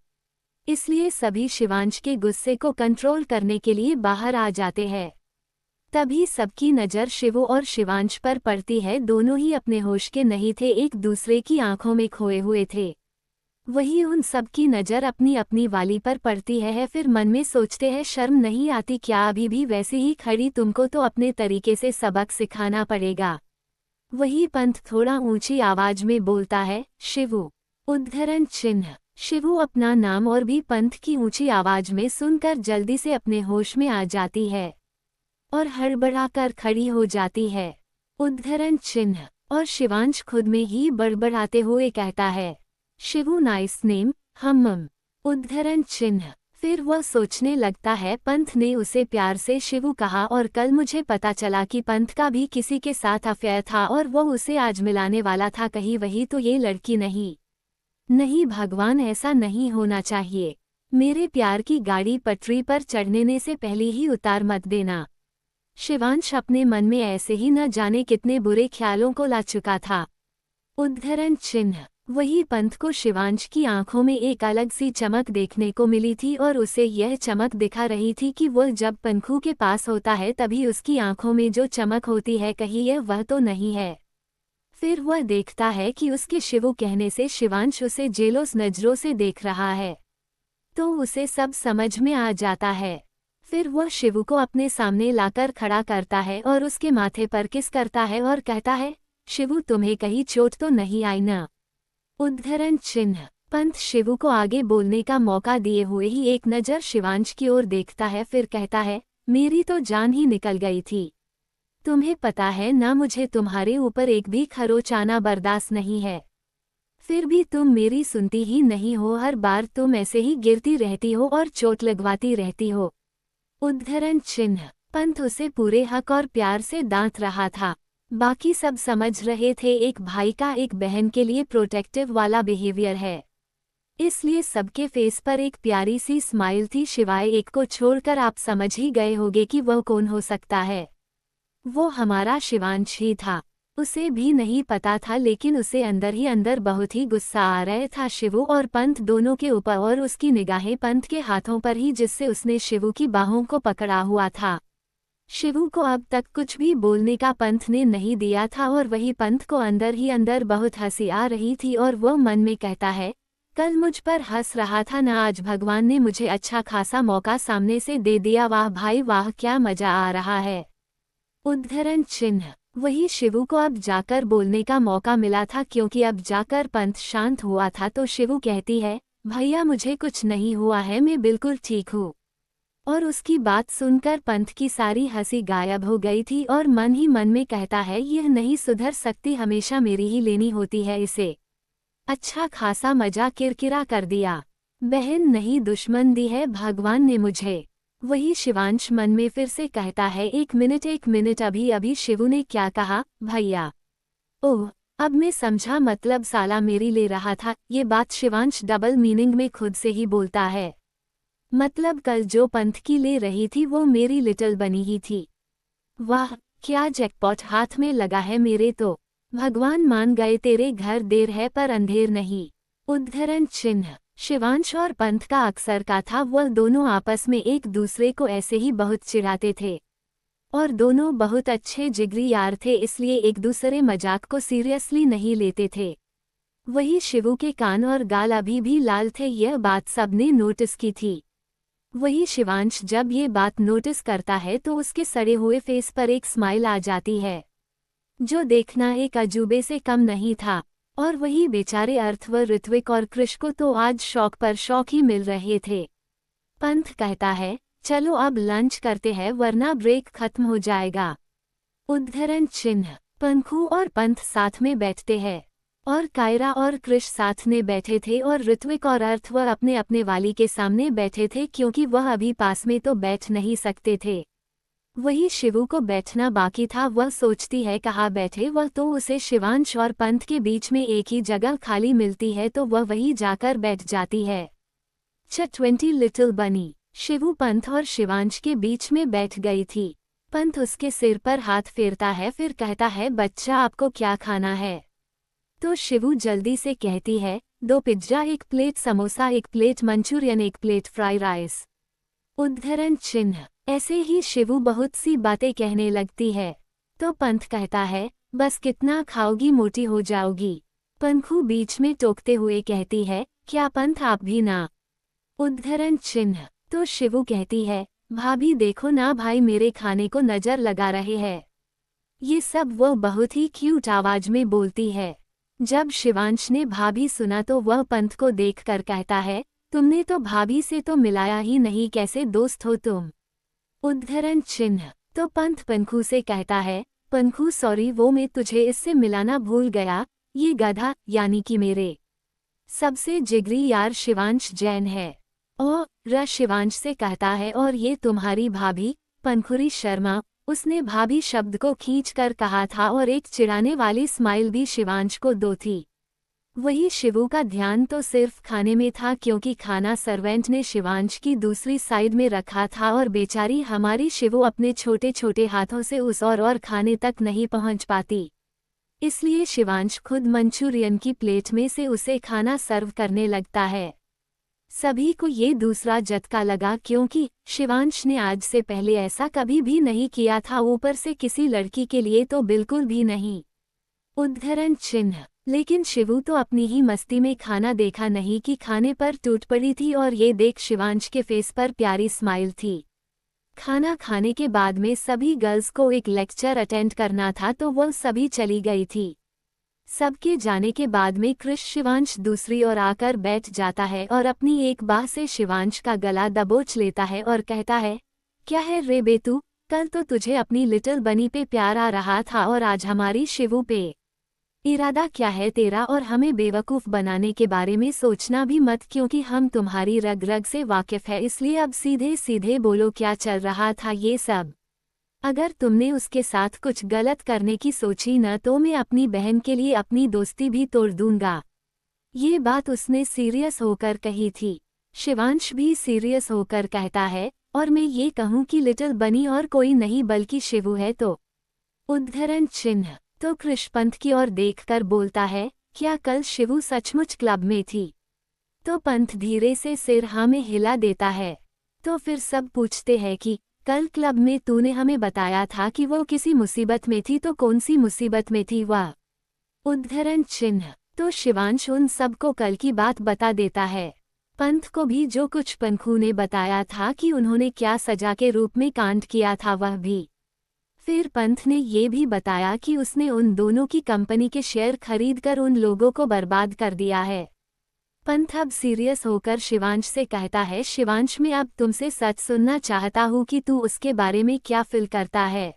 इसलिए सभी शिवांश के गुस्से को कंट्रोल करने के लिए बाहर आ जाते हैं। तभी सबकी नज़र शिवू और शिवांश पर पड़ती है। दोनों ही अपने होश के नहीं थे, एक दूसरे की आंखों में खोए हुए थे। वही उन सबकी नज़र अपनी अपनी वाली पर पड़ती है। फिर मन में सोचते हैं शर्म नहीं आती क्या, अभी भी वैसे ही खड़ी, तुमको तो अपने तरीके से सबक सिखाना पड़ेगा। वही पंथ थोड़ा ऊंची आवाज में बोलता है, शिवू। उद्धरण चिन्ह। शिवू अपना नाम और भी पंथ की ऊंची आवाज में सुनकर जल्दी से अपने होश में आ जाती है और हड़बड़ाकर खड़ी हो जाती है। उद्धरण चिन्ह। और शिवांश खुद में ही बड़बड़ाते हुए कहता है, शिवू नाइस नेम, हम्म। उद्धरण चिन्ह। फिर वह सोचने लगता है पंथ ने उसे प्यार से शिवू कहा और कल मुझे पता चला कि पंथ का भी किसी के साथ अफेयर था और वह उसे आज मिलाने वाला था, कहीं वही तो ये लड़की नहीं। नहीं भगवान, ऐसा नहीं होना चाहिए। मेरे प्यार की गाड़ी पटरी पर चढ़ने से पहले ही उतार मत देना। शिवांश अपने मन में ऐसे ही न जाने कितने बुरे ख्यालों को ला चुका था। उद्धरण चिन्ह। वही पंथ को शिवांश की आंखों में एक अलग सी चमक देखने को मिली थी और उसे यह चमक दिखा रही थी कि वह जब पंखू के पास होता है तभी उसकी आंखों में जो चमक होती है कहीं यह वह तो नहीं है। फिर वह देखता है कि उसके शिवू कहने से शिवांश उसे जेलोस नजरों से देख रहा है, तो उसे सब समझ में आ जाता है। फिर वह शिवू को अपने सामने लाकर खड़ा करता है और उसके माथे पर किस करता है और कहता है, शिवू तुम्हें कहीं चोट तो नहीं आई ना। उद्धरण चिन्ह। पंथ शिवू को आगे बोलने का मौका दिए हुए ही एक नज़र शिवांश की ओर देखता है, फिर कहता है, मेरी तो जान ही निकल गई थी। तुम्हें पता है ना, मुझे तुम्हारे ऊपर एक भी खरोच आना बर्दाश्त नहीं है। फिर भी तुम मेरी सुनती ही नहीं हो, हर बार तुम ऐसे ही गिरती रहती हो और चोट लगवाती रहती हो। उद्धरण चिन्ह। पंथ उसे पूरे हक और प्यार से डांट रहा था। बाकी सब समझ रहे थे एक भाई का एक बहन के लिए प्रोटेक्टिव वाला बिहेवियर है, इसलिए सबके फेस पर एक प्यारी सी स्माइल थी, सिवाय एक को छोड़कर। आप समझ ही गए होंगे कि वह कौन हो सकता है। वो हमारा शिवांश ही था। उसे भी नहीं पता था, लेकिन उसे अंदर ही अंदर बहुत ही गुस्सा आ रहा था शिवू और पंथ दोनों के ऊपर, और उसकी निगाहें पंथ के हाथों पर ही, जिससे उसने शिवू की बाहों को पकड़ा हुआ था। शिवू को अब तक कुछ भी बोलने का पंथ ने नहीं दिया था, और वही पंथ को अंदर ही अंदर बहुत हंसी आ रही थी, और वो मन में कहता है, कल मुझ पर हंस रहा था ना, आज भगवान ने मुझे अच्छा खासा मौका सामने से दे दिया। वाह भाई वाह, क्या मजा आ रहा है। उद्धरण चिन्ह। वही शिवू को अब जाकर बोलने का मौका मिला था, क्योंकि अब जाकर पंथ शांत हुआ था। तो शिवू कहती है, भैया मुझे कुछ नहीं हुआ है, मैं बिल्कुल ठीक हूँ। और उसकी बात सुनकर पंथ की सारी हंसी गायब हो गई थी, और मन ही मन में कहता है, यह नहीं सुधर सकती, हमेशा मेरी ही लेनी होती है इसे। अच्छा खासा मजा किरकिरा कर दिया। बहन नहीं दुश्मन दी है भगवान ने मुझे। वही शिवांश मन में फिर से कहता है, एक मिनट, अभी अभी शिवू ने क्या कहा, भैया? ओह, अब मैं समझा, मतलब साला मेरी ले रहा था। ये बात शिवांश डबल मीनिंग में खुद से ही बोलता है। मतलब कल जो पंथ की ले रही थी वो मेरी लिटिल बनी ही थी। वाह, क्या जैकपॉट हाथ में लगा है मेरे तो। भगवान मान गए, तेरे घर देर है पर अंधेर नहीं। उद्धरण चिन्ह। शिवांश और पंथ का अक्सर का था, वह दोनों आपस में एक दूसरे को ऐसे ही बहुत चिढ़ाते थे, और दोनों बहुत अच्छे जिगरी यार थे, इसलिए एक दूसरे मजाक को सीरियसली नहीं लेते थे। वही शिवू के कान और गाल अभी भी लाल थे, यह बात सबने नोटिस की थी। वही शिवांश जब ये बात नोटिस करता है तो उसके सड़े हुए फेस पर एक स्माइल आ जाती है, जो देखना एक अजूबे से कम नहीं था। और वही बेचारे अर्थ व ऋत्विक और कृष को तो आज शौक पर शौक ही मिल रहे थे। पंथ कहता है, चलो अब लंच करते हैं वरना ब्रेक खत्म हो जाएगा। उद्धरण चिन्ह। पंखू और पंथ साथ में बैठते हैं, और कायरा और कृष साथ में बैठे थे, और ऋत्विक और अर्थ वह अपने अपने वाली के सामने बैठे थे, क्योंकि वह अभी पास में तो बैठ नहीं सकते थे। वही शिवू को बैठना बाकी था, वह सोचती है कहाँ बैठे वह, तो उसे शिवांश और पंथ के बीच में एक ही जगह खाली मिलती है, तो वह वहीं जाकर बैठ जाती है। 20 लिटिल बनी। शिवू पंथ और शिवांश के बीच में बैठ गई थी। पंथ उसके सिर पर हाथ फेरता है, फिर कहता है, बच्चा आपको क्या खाना है? तो शिवू जल्दी से कहती है, 2 pizza, 1 plate samosa, 1 plate Manchurian, 1 plate fry rice. उद्धरण चिन्ह। ऐसे ही शिवू बहुत सी बातें कहने लगती है, तो पंथ कहता है, बस कितना खाओगी, मोटी हो जाओगी। पंखू बीच में टोकते हुए कहती है, क्या पंथ आप भी ना? उद्धरण चिन्ह। तो शिवू कहती है, भाभी देखो ना भाई, मेरे खाने को नजर लगा रहे हैं। ये सब वह बहुत ही क्यूट आवाज में बोलती है। जब शिवांश ने भाभी सुना तो वह पंथ को देखकर कहता है, तुमने तो भाभी से तो मिलाया ही नहीं, कैसे दोस्त हो तुम? उद्धरण चिन्ह। तो पंथ पंखू से कहता है, पंखू सॉरी, वो मैं तुझे इससे मिलाना भूल गया, ये गधा यानी कि मेरे सबसे जिगरी यार शिवांश जैन है। और शिवांश से कहता है, और ये तुम्हारी भाभी पंखुरी शर्मा। उसने भाभी शब्द को खींचकर कहा था, और एक चिढ़ाने वाली स्माइल भी शिवांश को दो थी। वही शिवू का ध्यान तो सिर्फ खाने में था, क्योंकि खाना सर्वेंट ने शिवांश की दूसरी साइड में रखा था, और बेचारी हमारी शिवू अपने छोटे छोटे हाथों से उस और खाने तक नहीं पहुंच पाती, इसलिए शिवांश खुद मंचूरियन की प्लेट में से उसे खाना सर्व करने लगता है। सभी को ये दूसरा झटका लगा, क्योंकि शिवांश ने आज से पहले ऐसा कभी भी नहीं किया था, ऊपर से किसी लड़की के लिए तो बिल्कुल भी नहीं। उद्धरण चिन्ह। लेकिन शिवू तो अपनी ही मस्ती में खाना देखा नहीं कि खाने पर टूट पड़ी थी, और ये देख शिवांश के फेस पर प्यारी स्माइल थी। खाना खाने के बाद में सभी गर्ल्स को एक लेक्चर अटेंड करना था, तो वह सभी चली गई थी। सबके जाने के बाद में कृष शिवांश दूसरी ओर आकर बैठ जाता है, और अपनी एक बाह से शिवांश का गला दबोच लेता है और कहता है, क्या है रे बेतू, कल तो तुझे अपनी लिटिल बनी पे प्यार आ रहा था और आज हमारी शिवू पे। इरादा क्या है तेरा और हमें बेवकूफ़ बनाने के बारे में सोचना भी मत, क्योंकि हम तुम्हारी रग रग से वाकिफ़ है, इसलिए अब सीधे सीधे बोलो क्या चल रहा था ये सब। अगर तुमने उसके साथ कुछ गलत करने की सोची न तो मैं अपनी बहन के लिए अपनी दोस्ती भी तोड़ दूंगा। ये बात उसने सीरियस होकर कही थी। शिवांश भी सीरियस होकर कहता है, और मैं ये कहूँ कि लिटिल बनी और कोई नहीं बल्कि शिवू है तो। उद्धरण चिन्ह। तो कृष पंथ की ओर देखकर बोलता है, क्या कल शिवू सचमुच क्लब में थी? तो पंथ धीरे से सिर हाँ में हिला देता है। तो फिर सब पूछते हैं कि कल क्लब में तूने हमें बताया था कि वो किसी मुसीबत में थी, तो कौन सी मुसीबत में थी वह? उद्धरण चिन्ह। तो शिवांश उन सबको कल की बात बता देता है। पंथ को भी जो कुछ पंखू ने बताया था कि उन्होंने क्या सजा के रूप में कांड किया था वह भी। फिर पंथ ने ये भी बताया कि उसने उन दोनों की कंपनी के शेयर खरीदकर उन लोगों को बर्बाद कर दिया है। पंथ अब सीरियस होकर शिवांश से कहता है, शिवांश मैं अब तुमसे सच सुनना चाहता हूँ कि तू उसके बारे में क्या फील करता है।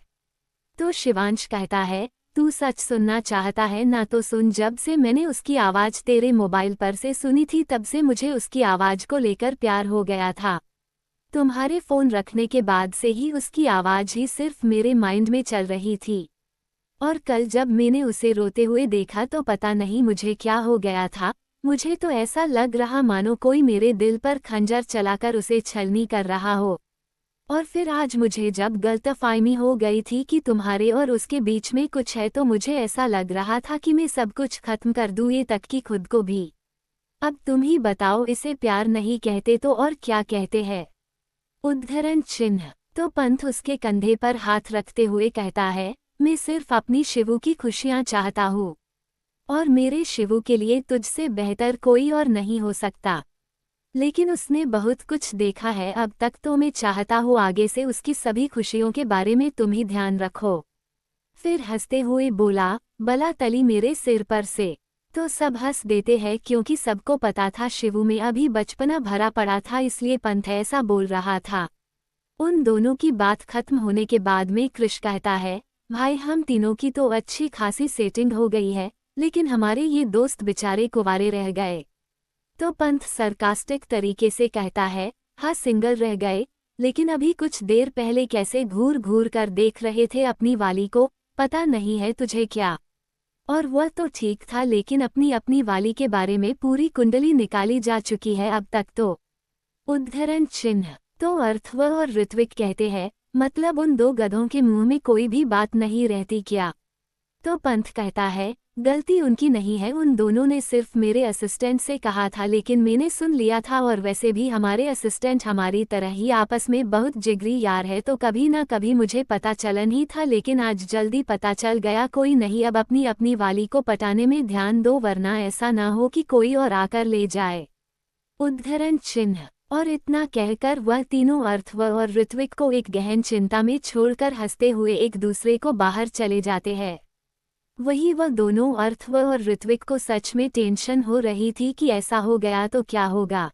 तो शिवांश कहता है, तू सच सुनना चाहता है ना, तो सुन, जब से मैंने उसकी आवाज़ तेरे मोबाइल पर से सुनी थी तब से मुझे उसकी आवाज़ को लेकर प्यार हो गया था। तुम्हारे फ़ोन रखने के बाद से ही उसकी आवाज़ ही सिर्फ मेरे माइंड में चल रही थी। और कल जब मैंने उसे रोते हुए देखा तो पता नहीं मुझे क्या हो गया था, मुझे तो ऐसा लग रहा मानो कोई मेरे दिल पर खंजर चलाकर उसे छलनी कर रहा हो। और फिर आज मुझे जब गलतफहमी हो गई थी कि तुम्हारे और उसके बीच में कुछ है, तो मुझे ऐसा लग रहा था कि मैं सब कुछ खत्म कर दूँ, ये तक कि खुद को भी। अब तुम ही बताओ, इसे प्यार नहीं कहते तो और क्या कहते हैं? उद्धरण चिन्ह। तो पंथ उसके कंधे पर हाथ रखते हुए कहता है, मैं सिर्फ अपनी शिवू की खुशियाँ चाहता हूँ, और मेरे शिवू के लिए तुझसे बेहतर कोई और नहीं हो सकता। लेकिन उसने बहुत कुछ देखा है अब तक, तो मैं चाहता हूँ आगे से उसकी सभी खुशियों के बारे में तुम ही ध्यान रखो। फिर हंसते हुए बोला, बला तली मेरे सिर पर से। तो सब हंस देते हैं क्योंकि सबको पता था शिवू में अभी बचपना भरा पड़ा था, इसलिए पंथ ऐसा बोल रहा था। उन दोनों की बात खत्म होने के बाद में कृष कहता है, भाई हम तीनों की तो अच्छी खासी सेटिंग हो गई है, लेकिन हमारे ये दोस्त बेचारे कुंवारे रह गए। तो पंथ सरकास्टिक तरीके से कहता है, हाँ सिंगल रह गए, लेकिन अभी कुछ देर पहले कैसे घूर घूर कर देख रहे थे अपनी वाली को, पता नहीं है तुझे क्या? और वह तो ठीक था, लेकिन अपनी अपनी वाली के बारे में पूरी कुंडली निकाली जा चुकी है अब तक तो। उद्धरण चिन्ह। तो अर्थव और ऋत्विक कहते हैं, मतलब उन दो गधों के मुंह में कोई भी बात नहीं रहती क्या? तो पंथ कहता है, गलती उनकी नहीं है, उन दोनों ने सिर्फ मेरे असिस्टेंट से कहा था, लेकिन मैंने सुन लिया था, और वैसे भी हमारे असिस्टेंट हमारी तरह ही आपस में बहुत जिगरी यार है, तो कभी ना कभी मुझे पता चलन ही था, लेकिन आज जल्दी पता चल गया। कोई नहीं, अब अपनी अपनी वाली को पटाने में ध्यान दो, वरना ऐसा ना हो कि कोई और आकर ले जाए। उद्धरण चिन्ह। और इतना कहकर वह तीनों अर्थव और ऋत्विक को एक गहन चिंता में छोड़कर हंसते हुए एक दूसरे को बाहर चले जाते हैं। वही वह दोनों अर्थव और ऋत्विक को सच में टेंशन हो रही थी कि ऐसा हो गया तो क्या होगा।